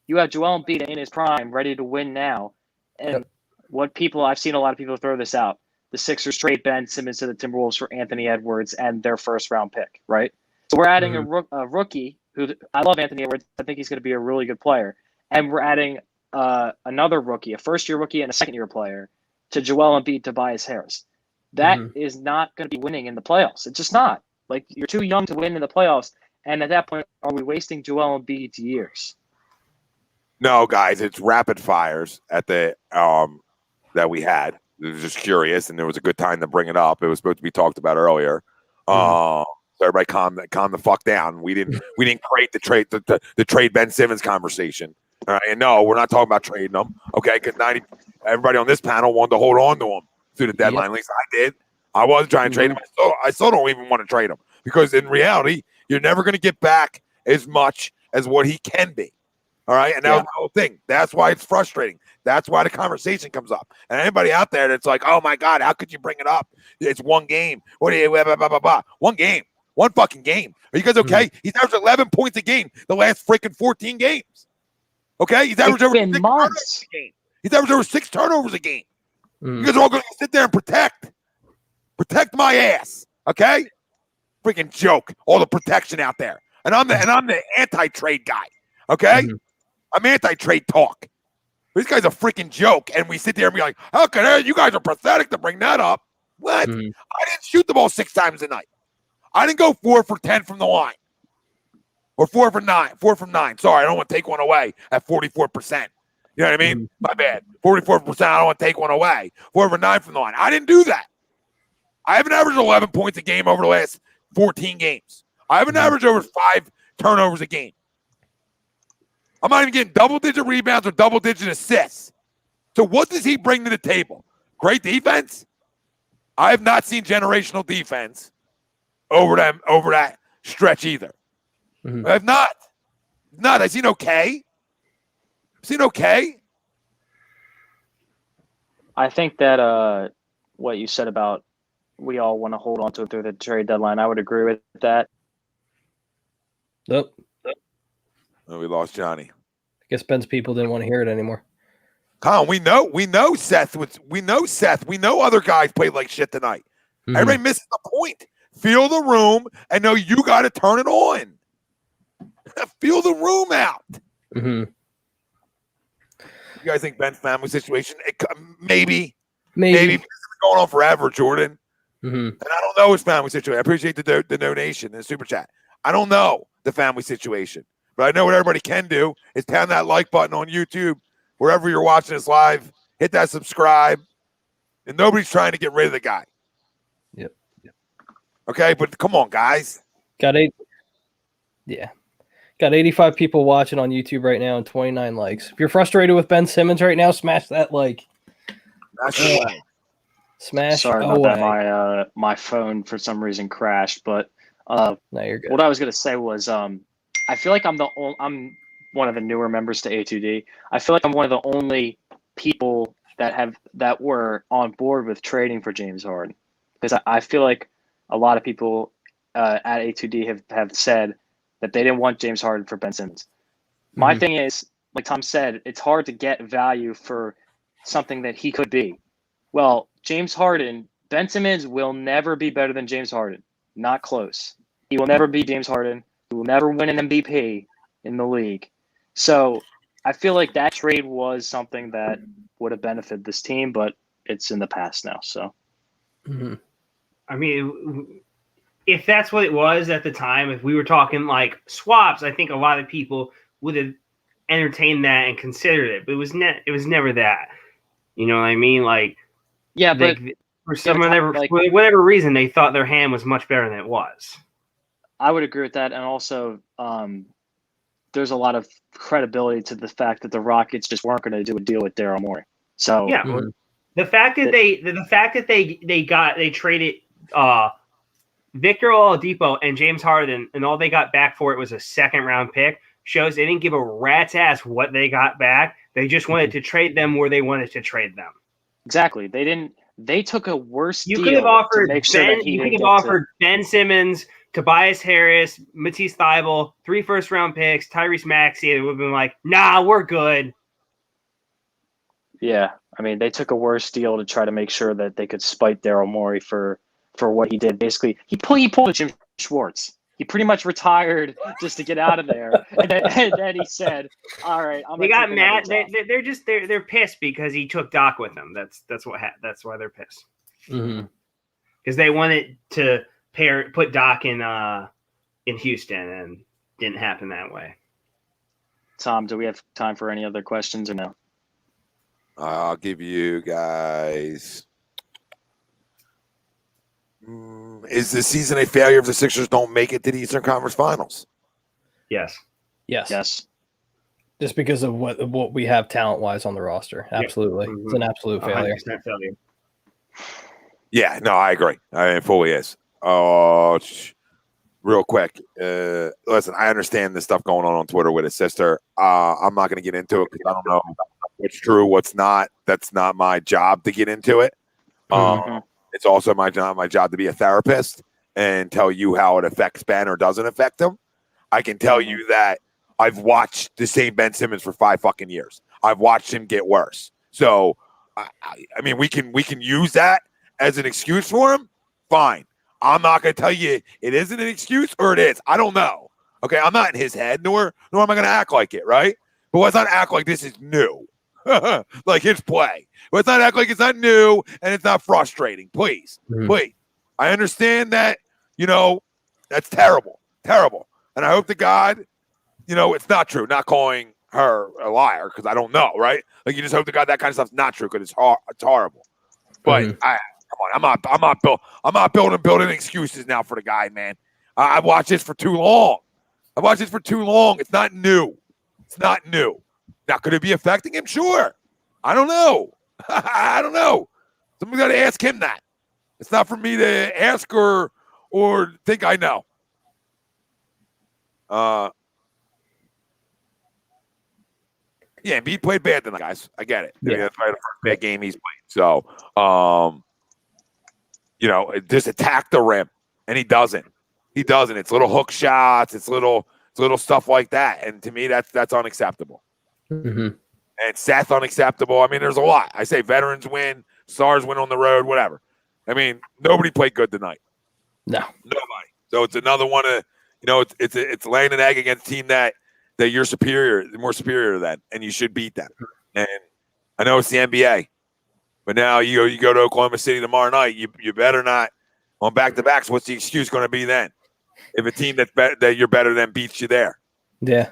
You have Joel Embiid in his prime, ready to win now, and I've seen a lot of people throw this out. The Sixers trade Ben Simmons to the Timberwolves for Anthony Edwards and their first-round pick, right? So we're adding a rookie who I love Anthony Edwards. I think he's going to be a really good player, and we're adding another rookie, a first-year rookie and a second-year player, to Joel Embiid, Tobias Harris. That is not going to be winning in the playoffs. It's just not. Like, you're too young to win in the playoffs, and at that point, are we wasting Joel Embiid's years? No, guys, it's rapid fires at the that we had. It was just curious, and there was a good time to bring it up. It was supposed to be talked about earlier. So everybody calm the fuck down. We didn't create the trade Ben Simmons conversation. All right, and no, we're not talking about trading them. Okay, because everybody on this panel wanted to hold on to him through the deadline. At least I did. I wasn't trying to trade him. I still don't even want to trade him because in reality, you're never going to get back as much as what he can be. All right, and that was the whole thing. That's why it's frustrating. That's why the conversation comes up. And anybody out there that's like, "Oh my God, how could you bring it up? It's one game. What do you blah, blah, blah, blah, blah. One game, one fucking game. Are you guys okay? He's averaged 11 points a game the last freaking 14 games. Okay, he's averaged over 6 turnovers a game. He's averaged over 6 turnovers a game. You guys are all going to sit there and protect my ass. Okay, freaking joke. All the protection out there, and I'm the anti-trade guy. Okay. I'm anti-trade talk. This guy's a freaking joke, and we sit there and be like, "How can you guys are pathetic to bring that up?" What? I didn't shoot the ball 6 times tonight. I didn't go 4 for 10 from the line, or 4 for 9. 4 from 9. Sorry, I don't want to take one away at 44%. You know what I mean? My bad. 44%. I don't want to take one away. 4 for 9 from the line. I didn't do that. I haven't averaged 11 points a game over the last 14 games. I haven't averaged over 5 turnovers a game. I'm not even getting double-digit rebounds or double-digit assists. So what does he bring to the table? Great defense? I have not seen generational defense over that stretch either. I have not. I've seen okay. I think that what you said about we all want to hold on to it through the trade deadline, I would agree with that. Nope. Oh, we lost Johnny. I guess Ben's people didn't want to hear it anymore. Colin, we know Seth. We know other guys played like shit tonight. Everybody misses the point. Feel the room and know you got to turn it on. Feel the room out. You guys think Ben's family situation? Maybe. It's been going on forever, Jordan. And I don't know his family situation. I appreciate the donation and the super chat. I don't know the family situation. But I know what everybody can do is pound that like button on YouTube, wherever you're watching this live. Hit that subscribe. And nobody's trying to get rid of the guy. Yep. Okay, but come on, guys. Got 85 people watching on YouTube right now and 29 likes. If you're frustrated with Ben Simmons right now, smash that like. Smash. Sorry about that. My phone for some reason crashed, but no, you're good. What I was gonna say was I feel like I'm one of the newer members to A2D. I feel like I'm one of the only people that were on board with trading for James Harden, because I feel like a lot of people at A2D have said that they didn't want James Harden for Ben Simmons. My thing is, like Tom said, it's hard to get value for something that he could be. Well, Ben Simmons will never be better than James Harden. Not close. He will never be James Harden. He will never win an MVP in the league. So I feel like that trade was something that would have benefited this team, but it's in the past now. So I mean, if that's what it was at the time, if we were talking like swaps, I think a lot of people would have entertained that and considered it. But it was never that. You know what I mean? Like, Yeah, but for whatever reason, they thought their hand was much better than it was. I would agree with that, and also there's a lot of credibility to the fact that the Rockets just weren't going to do a deal with Daryl Morey. So yeah, the fact that they traded Victor Oladipo and James Harden, and all they got back for it was a second-round pick, shows they didn't give a rat's ass what they got back. They just wanted to trade them where they wanted to trade them. Exactly. They didn't. They took a worse deal. You could have offered to make sure that he you didn't could have get offered Ben Simmons, Tobias Harris, Matisse Thybulle, 3 first-round picks, Tyrese Maxey. It would have been like, nah, we're good. Yeah, I mean, they took a worse deal to try to make sure that they could spite Daryl Morey for what he did. Basically, he pulled a Jim Schwartz. He pretty much retired just to get out of there, and then he said, "All right, I'm." They got mad. They're pissed because he took Doc with him. That's why they're pissed. Because they wanted to put Doc in Houston, and didn't happen that way. Tom, do we have time for any other questions or no? I'll give you guys. Is the season a failure if the Sixers don't make it to the Eastern Conference Finals? Yes. Yes. Just because of what we have talent-wise on the roster. Absolutely. Yeah. It's an absolute failure. 100% failure. Yeah, no, I agree. It fully is. Real quick. Listen, I understand the stuff going on Twitter with his sister. I'm not going to get into it because I don't know what's true, what's not. That's not my job to get into it. It's also my job to be a therapist and tell you how it affects Ben or doesn't affect him. I can tell you that I've watched the same Ben Simmons for 5 fucking years. I've watched him get worse. So, I mean, we can use that as an excuse for him. Fine. I'm not going to tell you it isn't an excuse or it is. I don't know. Okay, I'm not in his head, nor am I going to act like it, right? But let's not act like this is new. Like his play. Let's not act like it's not new and it's not frustrating. Please. Please. I understand that, that's terrible. Terrible. And I hope to God, it's not true. Not calling her a liar because I don't know, right? Like you just hope to God that kind of stuff's not true because it's horrible. But come on, I'm not building excuses now for the guy, man. I've watched this for too long. It's not new. Now, could it be affecting him? Sure. I don't know. I don't know. Somebody's got to ask him that. It's not for me to ask or think I know. Yeah, Embiid played bad tonight, guys. I get it. Yeah. That's probably the first bad game he's played. So, just attack the rim, and he doesn't. It's little hook shots. It's little stuff like that. And to me, that's unacceptable. And Seth unacceptable. I mean, there's a lot. I say veterans win, stars win on the road, whatever. I mean, nobody played good tonight. No, nobody. So it's another one of it's laying an egg against a team that you're more superior than, and you should beat them. And I know it's the NBA, but now you go to Oklahoma City tomorrow night. You better not on back-to-backs. What's the excuse going to be then? If a team that you're better than beats you there, yeah.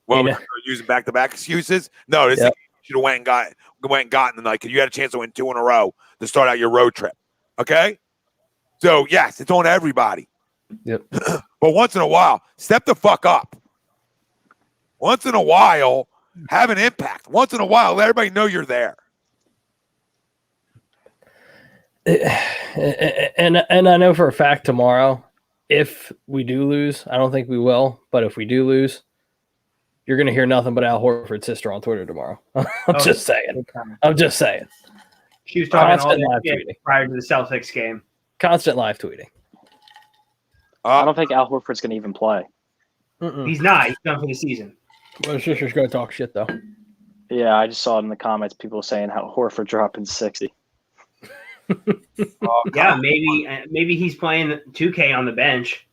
Well, we're using back-to-back excuses. No, this should have went and gotten tonight because you had a chance to win 2 in a row to start out your road trip. Okay, so yes, it's on everybody. Yep. But once in a while, step the fuck up. Once in a while, have an impact. Once in a while, let everybody know you're there. And I know for a fact tomorrow, if we do lose, I don't think we will, but if we do lose, you're going to hear nothing but Al Horford's sister on Twitter tomorrow. I'm just saying. She was talking all that shit prior to the Celtics game. Constant live tweeting. I don't think Al Horford's going to even play. He's not. He's done for the season. Well, his sister's going to talk shit, though. Yeah, I just saw it in the comments, people saying how Horford dropping 60. Yeah, maybe he's playing 2K on the bench.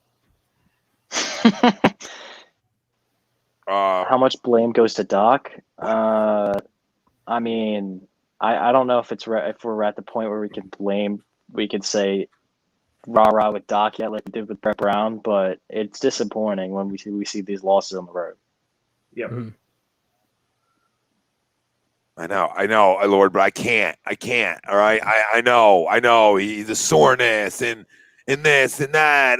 How much blame goes to Doc? I mean, I don't know if we're at the point where we can say rah-rah with Doc yet like we did with Brett Brown, but it's disappointing when we see these losses on the road. Yep. Mm-hmm. I know, Lord, but I can't. All right, I know. He's the soreness and this and that.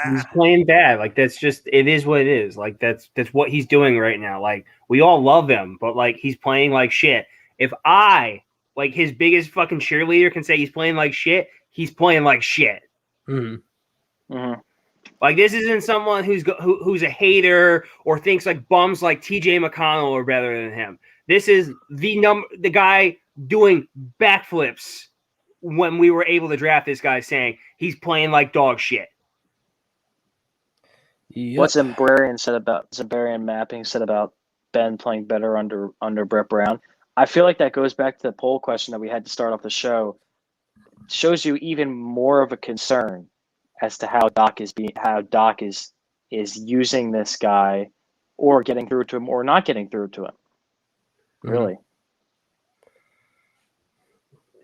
He's playing bad. Like it is what it is. Like that's what he's doing right now. Like we all love him, but like he's playing like shit. If I, like his biggest fucking cheerleader, can say he's playing like shit, he's playing like shit. Mm-hmm. Mm-hmm. Like this isn't someone who's a hater or thinks like bums like TJ McConnell are better than him. This is the guy doing backflips when we were able to draft this guy, saying he's playing like dog shit. Yep. What Zambarian mapping said about Ben playing better under Brett Brown? I feel like that goes back to the poll question that we had to start off the show. It shows you even more of a concern as to how Doc is using this guy, or getting through to him, or not getting through to him. Really.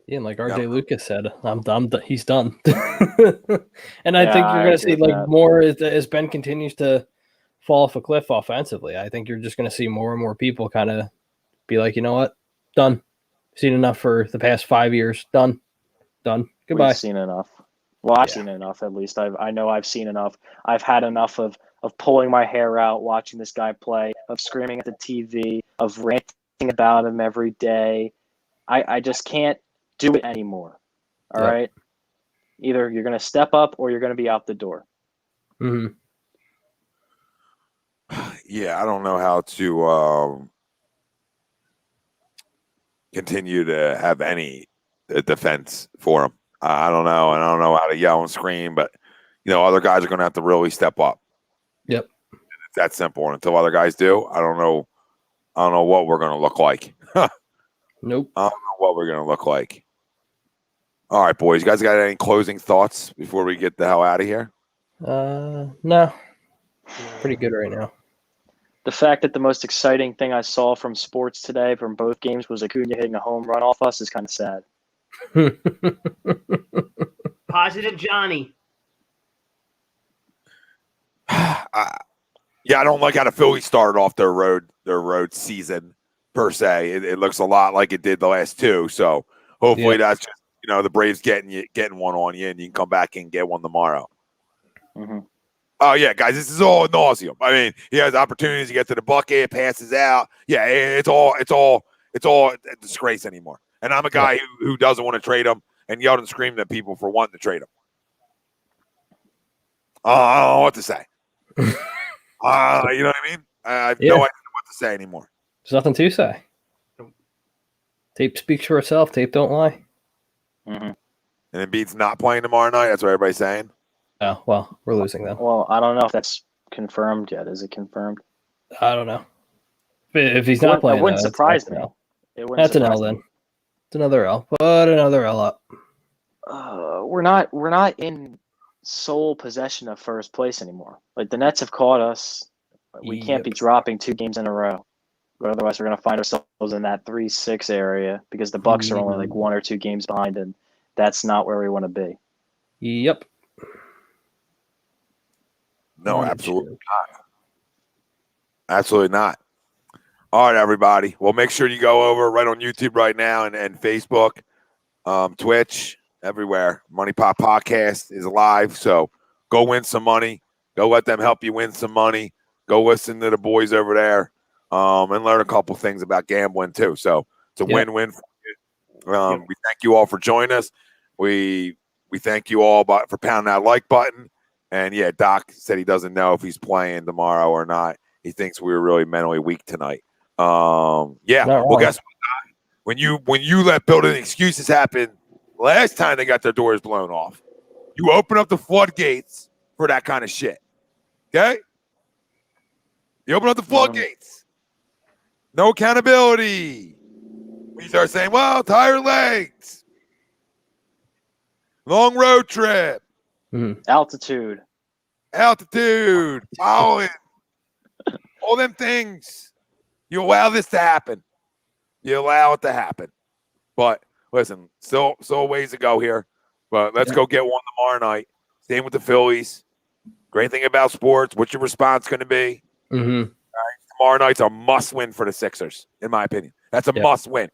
Yeah, and like RJ Lucas said, he's done. And I Yeah, think you're I going to see agree with like that. more as Ben continues to fall off a cliff offensively. I think you're just going to see more and more people kind of be like, you know what, done. Seen enough for the past 5 years. Done. Goodbye. We've seen enough. Well, I've seen enough. At least I know I've seen enough. I've had enough of pulling my hair out watching this guy play, of screaming at the TV, of ranting about him every day. I just can't do it anymore. All right. Either you're going to step up or you're going to be out the door. Mm-hmm. Yeah, I don't know how to continue to have any defense for him. I don't know. I don't know how to yell and scream, but other guys are going to have to really step up. Yep. It's that simple. And until other guys do, I don't know what we're going to look like. Nope. I don't know what we're going to look like. All right, boys. You guys got any closing thoughts before we get the hell out of here? No. Pretty good right now. The fact that the most exciting thing I saw from sports today from both games was Acuna hitting a home run off us is kind of sad. Positive Johnny. I don't like how the Phillies started off their road season per se. It looks a lot like it did the last two. So hopefully that's just the Braves getting one on you, and you can come back and get one tomorrow. Mm-hmm. Oh yeah, guys, this is all nauseum. I mean, he has opportunities to get to the bucket, passes out. Yeah, it's all a disgrace anymore. And I'm a guy who doesn't want to trade him and yelled and screamed at people for wanting to trade him. I don't know what to say. You know what I mean? I have no idea what to say anymore. There's nothing to say. Tape speaks for itself. Tape don't lie. Mm-hmm. And Embiid's not playing tomorrow night. That's what everybody's saying. Oh, well, we're losing them. Well, I don't know if that's confirmed yet. Is it confirmed? I don't know. If he's not playing, it wouldn't surprise me. That's an L then. It's another L. But another L up. We're not in sole possession of first place anymore. Like the Nets have caught us. We can't be dropping 2 games in a row. But otherwise, we're going to find ourselves in that 3-6 area because the Bucks are only like 1 or 2 games behind, and that's not where we want to be. Yep. No, absolutely not. Absolutely not. All right, everybody. Well, make sure you go over right on YouTube right now and Facebook, Twitch, everywhere. Money Pop Podcast is live, so go win some money. Go let them help you win some money. Go listen to the boys over there and learn a couple things about gambling too. So it's a win-win for you. We thank you all for joining us. We thank you all for pounding that like button. And yeah, Doc said he doesn't know if he's playing tomorrow or not. He thinks we were really mentally weak tonight. Well, guess what, Doc? When you let building excuses happen last time they got their doors blown off, you open up the floodgates for that kind of shit. Okay? You open up the floodgates. No accountability. We start saying, well, tired legs. Long road trip. Mm-hmm. Altitude, following, all them things. You allow this to happen. You allow it to happen. But listen, still ways to go here. But let's go get one tomorrow night. Same with the Phillies. Great thing about sports. What's your response going to be? Mm-hmm. Tomorrow night's a must-win for the Sixers, in my opinion. That's a must-win.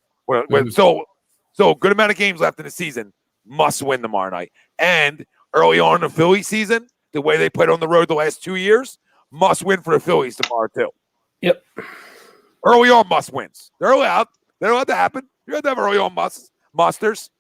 So good amount of games left in the season. Must win tomorrow night. And early on in the Philly season, the way they played on the road the last 2 years, must win for the Phillies tomorrow too. Yep. Early on must wins. They're allowed. They're allowed to happen. You're allowed to have early on musters.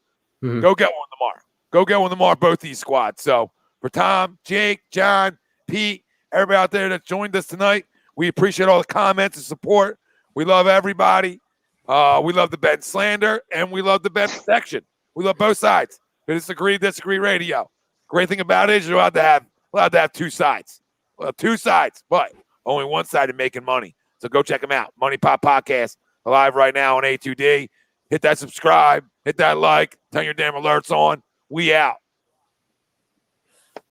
Mm-hmm. Go get one tomorrow. Go get one tomorrow, both these squads. So for Tom, Jake, John, Pete, everybody out there that joined us tonight, we appreciate all the comments and support. We love everybody. We love the Ben slander, and we love the Ben protection. We love both sides. Disagree radio. Great thing about it is you're allowed to have two sides. Well, two sides, but only one side in making money. So go check them out. Money Pop Podcast, live right now on A2D. Hit that subscribe. Hit that like. Turn your damn alerts on. We out.